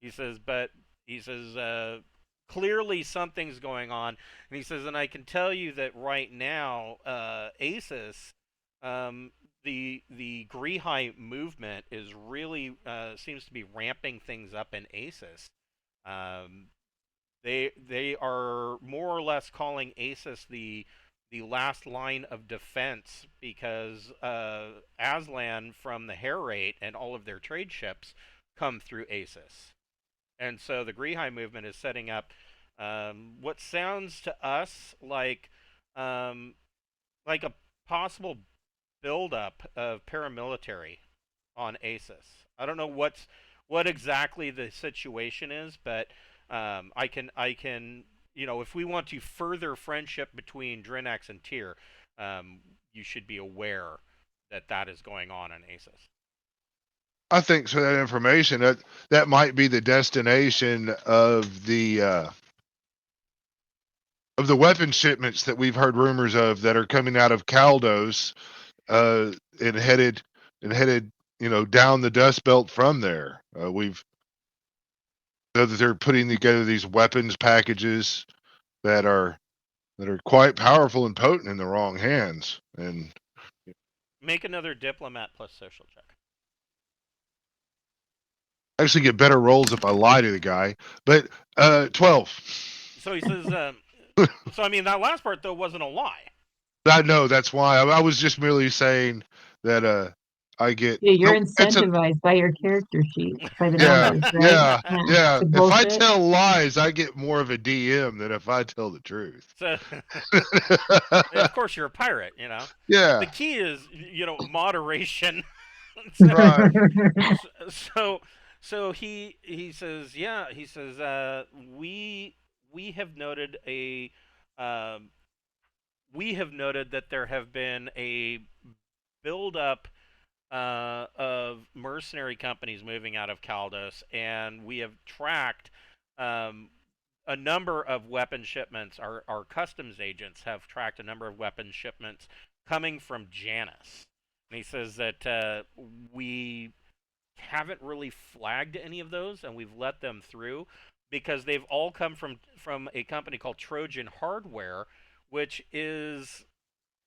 He says, but he says, clearly something's going on, and he says, and I can tell you that right now, ASUS, the Grihai movement is really, seems to be ramping things up in ASUS. Um, they are more or less calling ASUS the last line of defense, because, Aslan from the Hair Rate and all of their trade ships come through ASUS. And so the Grihai movement is setting up, what sounds to us um, like a possible buildup of paramilitary on ASUS. I don't know what exactly the situation is, but, I can if we want to further friendship between Drinax and Tyr, you should be aware that that is going on in ASUS. I think so. That information that might be the destination of the weapon shipments that we've heard rumors of that are coming out of Caldos, and headed down the Dust Belt from there. We've know that they're putting together these weapons packages that are that are quite powerful and potent in the wrong hands. And Make another diplomat plus social check. I actually get better rolls if I lie to the guy. But 12. So he says, so I mean, that last part, though, wasn't a lie. I know, that's why. I was just merely saying that I get. Yeah, you're No, it's a, incentivized by your character sheet, by the yeah, numbers, right? yeah. The If I bullshit. tell lies, I get more of a DM than if I tell the truth. So, of course, you're a pirate, you know. Yeah, The key is, moderation. right. So he says, yeah, he says, we have noted um, that there have been a buildup of mercenary companies moving out of Caldos, and we have tracked a number of weapon shipments. Our customs agents have tracked a number of weapon shipments coming from Janus. And he says that we haven't really flagged any of those, and we've let them through because they've all come from a company called Trojan Hardware, which is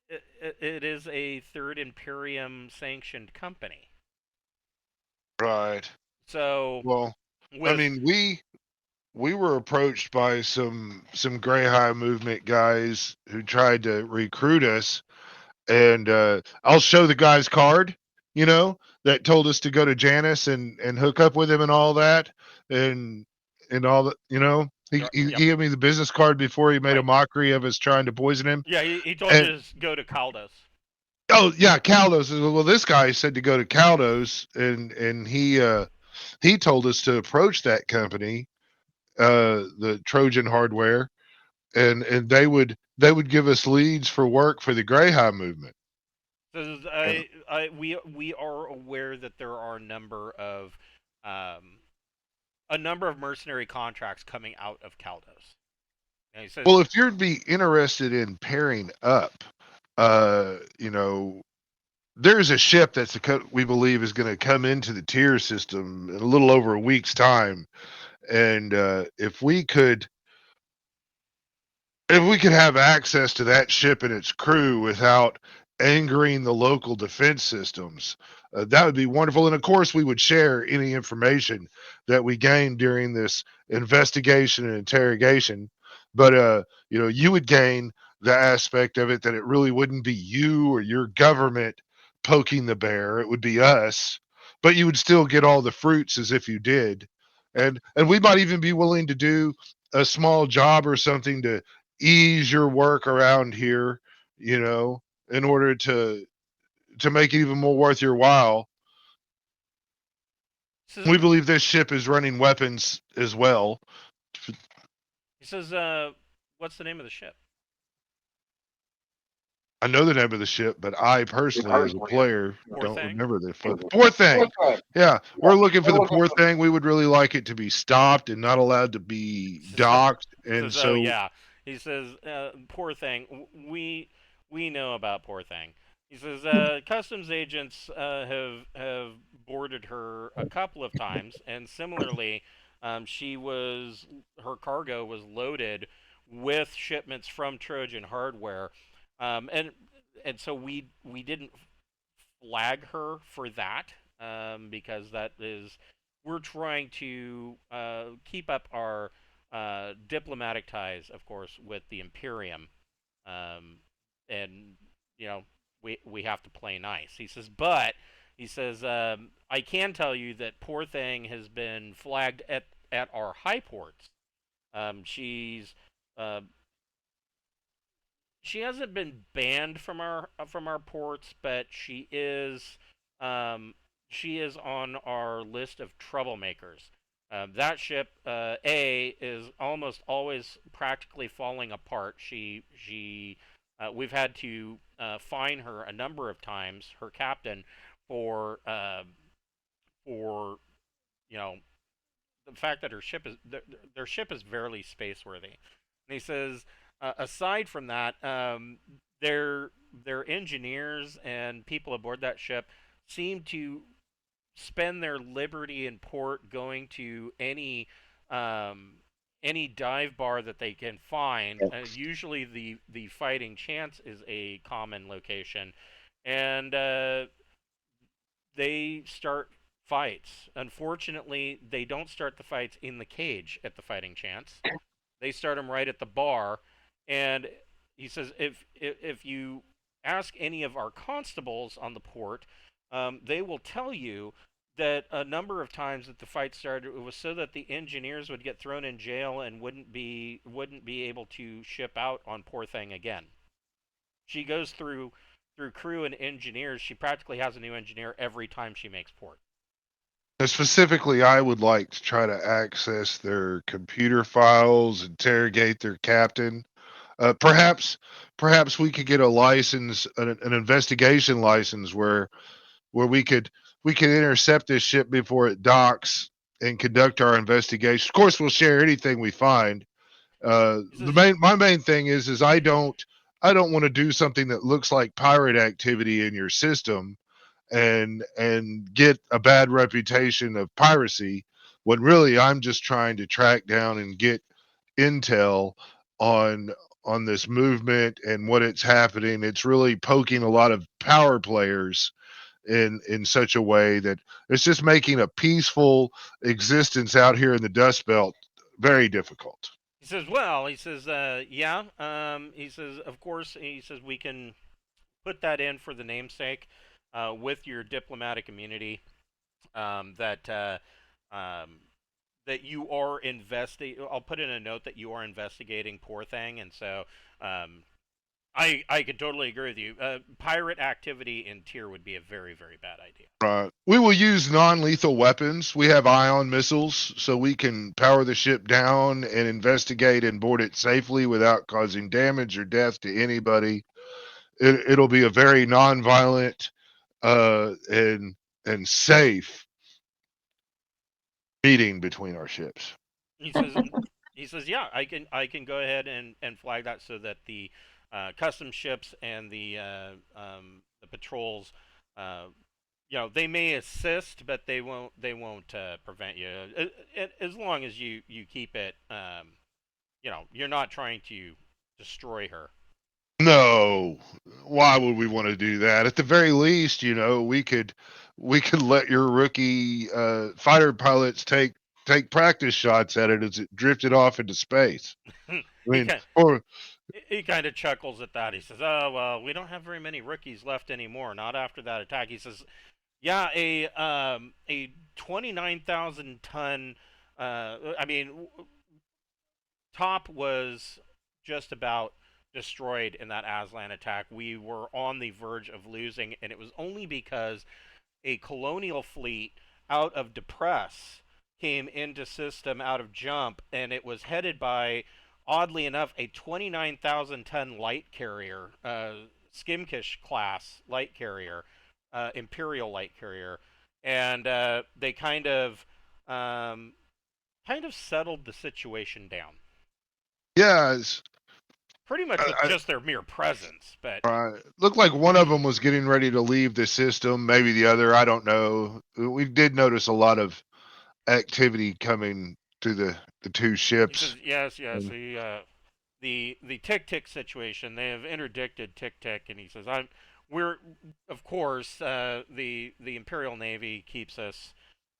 it is a Third Imperium sanctioned company. Right. So, Well, I mean, we were approached by some Grey High movement guys who tried to recruit us, and I'll show the guy's card, that told us to go to Janus and hook up with him and all that, and all that, he yep. gave me the business card before he made a Right. mockery of us trying to poison him. Yeah, he told And you to go to Caldos. oh yeah, Caldos. Well, this guy said to go to Caldos, and he told us to approach that company, the Trojan Hardware, and they would give us leads for work for the Greyhound movement. So we are aware that there are a number of mercenary contracts coming out of Caldos. And he says, Well, if you'd be interested in pairing up, uh, you know, there's a ship we believe is going to come into the tier system in a little over a week's time, and if we could have access to that ship and its crew without angering the local defense systems, that would be wonderful. And of course, we would share any information that we gain during this investigation and interrogation. But you would gain the aspect of it that it really wouldn't be you or your government poking the bear; it would be us. But you would still get all the fruits as if you did, and we might even be willing to do a small job or something to ease your work around here, in order to make it even more worth your while. We believe this ship is running weapons as well. He says, what's the name of the ship? I know the name of the ship, but I personally, as a player, don't Thing? remember the poor thing. Yeah, we're looking for the poor thing. We would really like it to be stopped and not allowed to be docked. And says, so, oh yeah, he says, poor thing. We know about poor thing. He says, customs agents have boarded her a couple of times, and similarly, her cargo was loaded with shipments from Trojan Hardware, and so we didn't flag her for that, because we're trying to keep up our diplomatic ties, of course, with the Imperium, and we have to play nice. He says, but he says, I can tell you that Poor Thing has been flagged at our high ports. She hasn't been banned from our ports, but she is on our list of troublemakers. That ship, is almost always practically falling apart. We've had to fine her a number of times, her captain, for the fact that their ship is barely spaceworthy. And he says, aside from that, their engineers and people aboard that ship seem to spend their liberty in port going to any any dive bar that they can find. Usually, the fighting chance is a common location, and they start fights. Unfortunately, they don't start the fights in the cage at the fighting chance. They start them right at the bar, and he says if you ask any of our constables on the port, they will tell you that a number of times that the fight started, it was so that the engineers would get thrown in jail and wouldn't be able to ship out on Poor Thing again. She goes through crew and engineers. She practically has a new engineer every time she makes port. Specifically, I would like to try to access their computer files, interrogate their captain. Perhaps we could get a license, an investigation license, where we could intercept this ship before it docks and conduct our investigation. Of course, we'll share anything we find. My main thing is I don't want to do something that looks like pirate activity in your system and get a bad reputation of piracy, when really I'm just trying to track down and get intel on this movement and what it's happening. It's really poking a lot of power players in such a way that it's just making a peaceful existence out here in the Dust Belt very difficult. He says, well, he says, yeah. He says, of course, he says we can put that in for the namesake with your diplomatic immunity, that that you are investigating. I'll put in a note that you are investigating Poor Thing, and so I could totally agree with you. Pirate activity in Tier would be a very, very bad idea. Right. We will use non-lethal weapons. We have ion missiles, so we can power the ship down and investigate and board it safely without causing damage or death to anybody. It'll be a very non-violent and safe meeting between our ships. He says, yeah, I can go ahead and flag that so that the custom ships and the patrols, they may assist, but they won't prevent you as long as you keep it. You're not trying to destroy her. No, why would we want to do that? At the very least, we could let your rookie fighter pilots take practice shots at it as it drifted off into space. I mean, he kind of chuckles at that. He says, "Oh well, we don't have very many rookies left anymore. Not after that attack." He says, "Yeah, a 29,000 ton. Top was just about destroyed in that Aslan attack. We were on the verge of losing, and it was only because a colonial fleet out of Depress came into system out of Jump, and it was headed by, oddly enough, a 29,000 ton light carrier, Skimkish class light carrier, Imperial light carrier, and they kind of settled the situation down. Yeah, pretty much with just their mere presence, but looked like one of them was getting ready to leave the system. Maybe the other, I don't know. We did notice a lot of activity coming to the two ships. He says, yes. The Tick situation. They have interdicted Tick, and he says, we're of course the Imperial Navy keeps us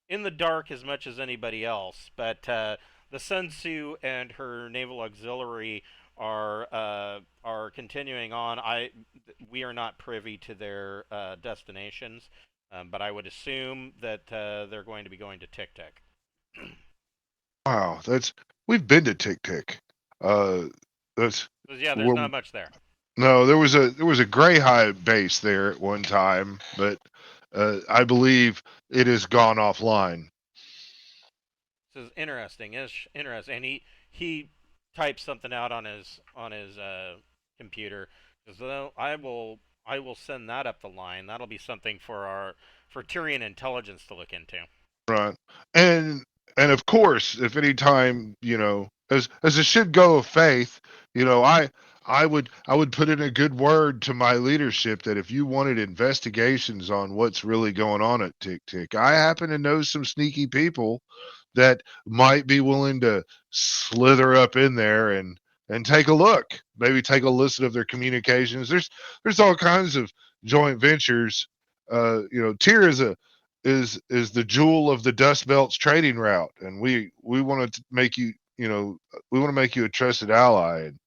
in the dark as much as anybody else, but the Sun Tzu and her naval auxiliary are continuing on. We are not privy to their destinations, but I would assume that they're going to be going to Tick. Wow, we've been to Tick. There's not much there. No, there was a Greyhive base there at one time, but I believe it has gone offline. This is interesting. And he types something out on his computer. Says, well, I will send that up the line. That'll be something for Tyrian intelligence to look into. Right, and of course, if any time as it should go of faith, I would put in a good word to my leadership that if you wanted investigations on what's really going on at Tick Tick, I happen to know some sneaky people that might be willing to slither up in there and take a look. Maybe take a listen of their communications. There's all kinds of joint ventures. Tier is the jewel of the Dustbelt's trading route, and we want to make you we want to make you a trusted ally, and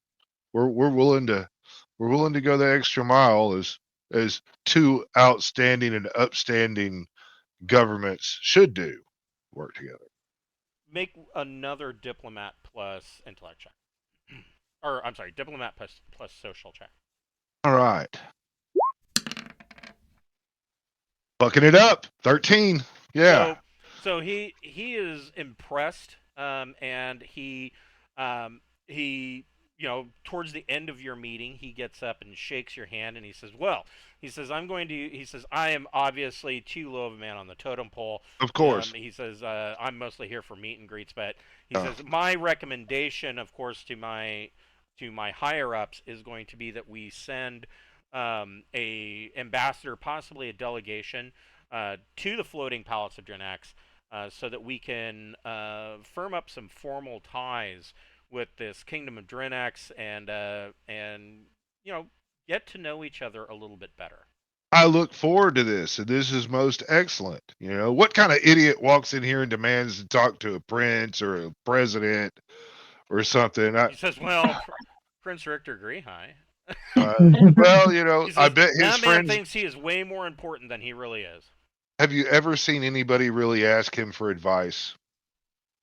we're willing to go the extra mile as two outstanding and upstanding governments should do, work together. Make another diplomat plus intellect check. Or, I'm sorry, diplomat plus social check. All right. Bucking it up. 13. Yeah. So he is impressed, and he towards the end of your meeting, he gets up and shakes your hand, and he says, "Well," he says, "I am obviously too low of a man on the totem pole." Of course. He says, "I'm mostly here for meet and greets, but," he Oh. says, "my recommendation, of course, to my higher ups is going to be that we send a ambassador, possibly a delegation, to the floating palace of Drinax, so that we can firm up some formal ties with this kingdom of Drinax and get to know each other a little bit better." I look forward to this, and this is most excellent. What kind of idiot walks in here and demands to talk to a prince or a president or something? He says, "Well, Prince Richter Grehigh." Well, He I says, bet his "That man friends. thinks he is way more important than he really is." Have you ever seen anybody really ask him for advice?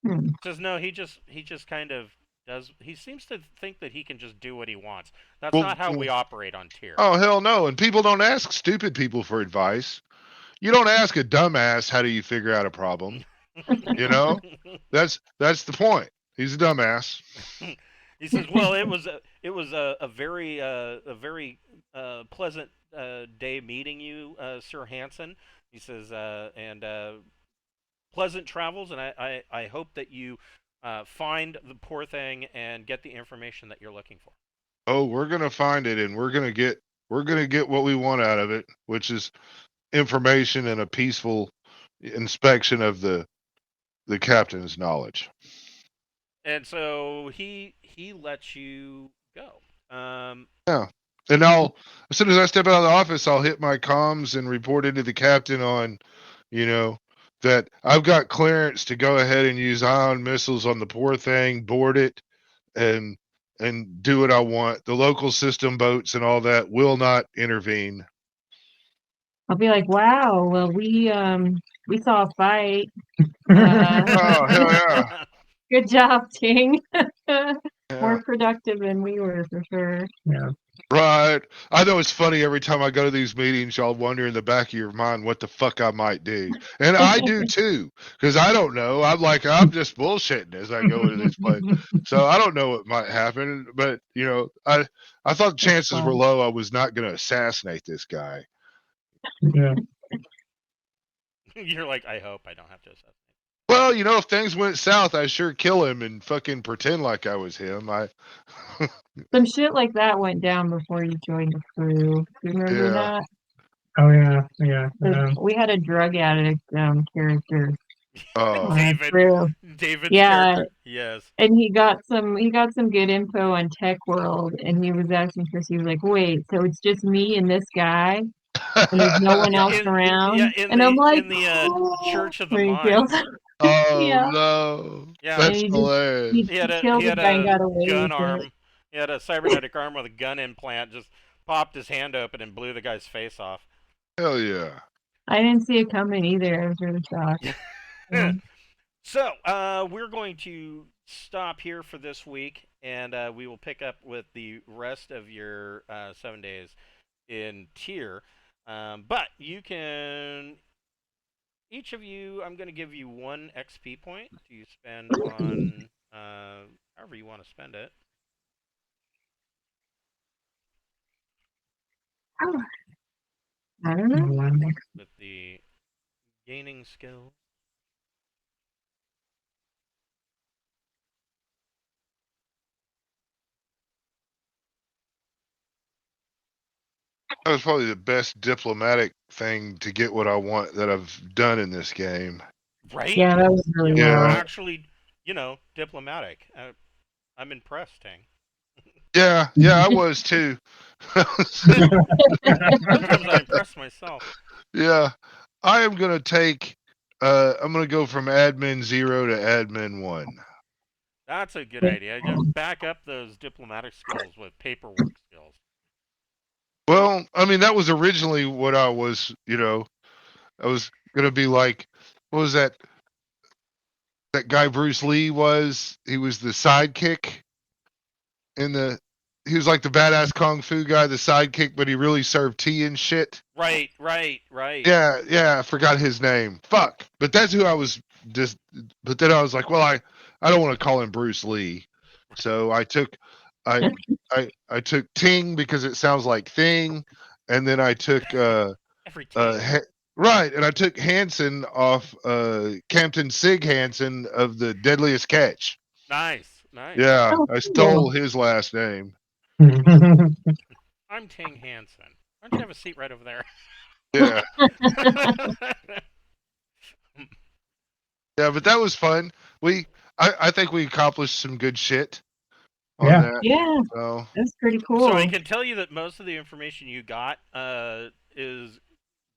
Hmm. Says, "No, he just kind of does. He seems to think that he can just do what he wants. That's Well, not how we operate on Tier." oh, hell no. And people don't ask stupid people for advice. You don't ask a dumbass, how do you figure out a problem? You know? That's the point. He's a dumbass. He says, "Well, it was a very pleasant day meeting you, Sir Hansen." He says, "And pleasant travels, and I hope that you find the poor thing and get the information that you're looking for." Oh, we're gonna find it, and we're gonna get what we want out of it, which is information and a peaceful inspection of the captain's knowledge. And so he lets you go. Yeah. And as soon as I step out of the office, I'll hit my comms and report into the captain on, you know, that I've got clearance to go ahead and use ion missiles on the poor thing, board it, and do what I want. The local system boats and all that will not intervene. I'll be like, wow, well, we saw a fight. Oh, hell yeah. Good job, Ting. Yeah. More productive than we were for sure. Yeah. Right. I know it's funny every time I go to these meetings, y'all wonder in the back of your mind what the fuck I might do. And I do too, because I don't know. I'm just bullshitting as I go into this place. So I don't know what might happen. But, I thought the chances were low I was not going to assassinate this guy. Yeah. You're like, "I hope I don't have to assassinate." Well, if things went south, I sure kill him and fucking pretend like I was him. Some shit like that went down before you joined the crew. You remember Yeah. that? Oh yeah. Yeah. 'Cause we had a drug addict character Oh. on our David. crew. David's Yeah. character. Yes. And he got some good info on Tech World, and he was asking Chris. He was like, "Wait, so it's just me and this guy, and there's no one else around?" And I'm like, in the Church of the when he killed Mind. him. Oh Yeah. no. Yeah. That's And hilarious. He had killed a the guy and got away gun with it. arm. He had a cybernetic arm with a gun implant. Just popped his hand open and blew the guy's face off. Hell yeah. I didn't see it coming either. I was really shocked. So, we're going to stop here for this week, and we will pick up with the rest of your 7 days in Tier. But you can, each of you, I'm going to give you 1 XP point to spend on however you want to spend it. I don't know. With the gaining skill. That was probably the best diplomatic thing to get what I want that I've done in this game. Right? Yeah, that was really You were well. Yeah. actually, diplomatic. I'm impressed, Tang. Yeah, I was too. Sometimes I impress myself. Yeah, I am gonna take. I'm gonna go from admin 0 to admin 1. That's a good idea. Just back up those diplomatic skills with paperwork skills. Well, I mean that was originally what I was. I was gonna be like, what was that? That guy Bruce Lee was. He was the sidekick in the. He was like the badass kung fu guy, the sidekick, but he really served tea and shit. Right. Yeah, I forgot his name. Fuck. But that's who I was just. But then I was like, well, I don't want to call him Bruce Lee, so I took, I, I took Ting because it sounds like thing, and then I took Everything. right, and I took Hansen off Captain Sig Hansen of the Deadliest Catch. Nice. Yeah, Oh, I cool. stole his last name. I'm Ting Hansen. Why don't you have a seat right over there? Yeah. Yeah, but that was fun. I think we accomplished some good shit on Yeah. that. Yeah, So that's pretty cool. So I can tell you that most of the information you got is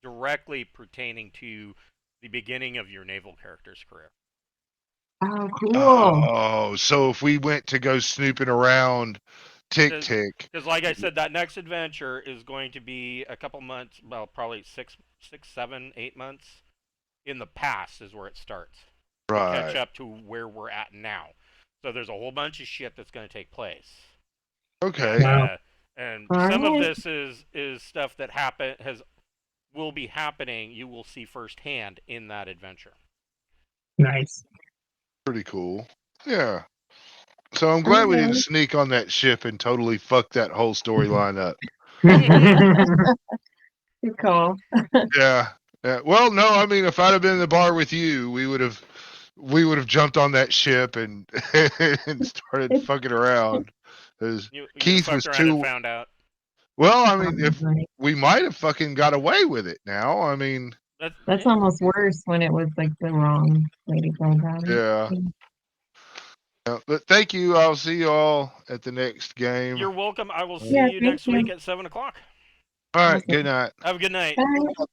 directly pertaining to the beginning of your naval character's career. Oh, cool. oh, so if we went to go snooping around Tick Does- Tick, Because, like I said, that next adventure is going to be a couple months, well, probably 6, 7, 8 months in the past is where it starts. To catch right? up to where we're at now. So there's a whole bunch of shit that's going to take place. Okay. Wow. And All some of right. this is stuff that will be happening. You will see firsthand in that adventure. Nice. Pretty cool. Yeah. So I'm glad we didn't Okay. sneak on that ship and totally fuck that whole storyline up. Good call. Yeah. Yeah. Well, no, I mean, if I'd have been in the bar with you, we would have jumped on that ship and and started fucking around. 'Cause You Keith fucked was around and too found out. well. I mean, if Right. we might have fucking got away with it now. I mean, That's almost worse when it was like the wrong way to go about it. yeah. But thank you. I'll see you all at the next game. You're welcome. I will see Yeah, you thank next you. week at 7 o'clock. All right. Awesome. Good night. Have a good night. Bye.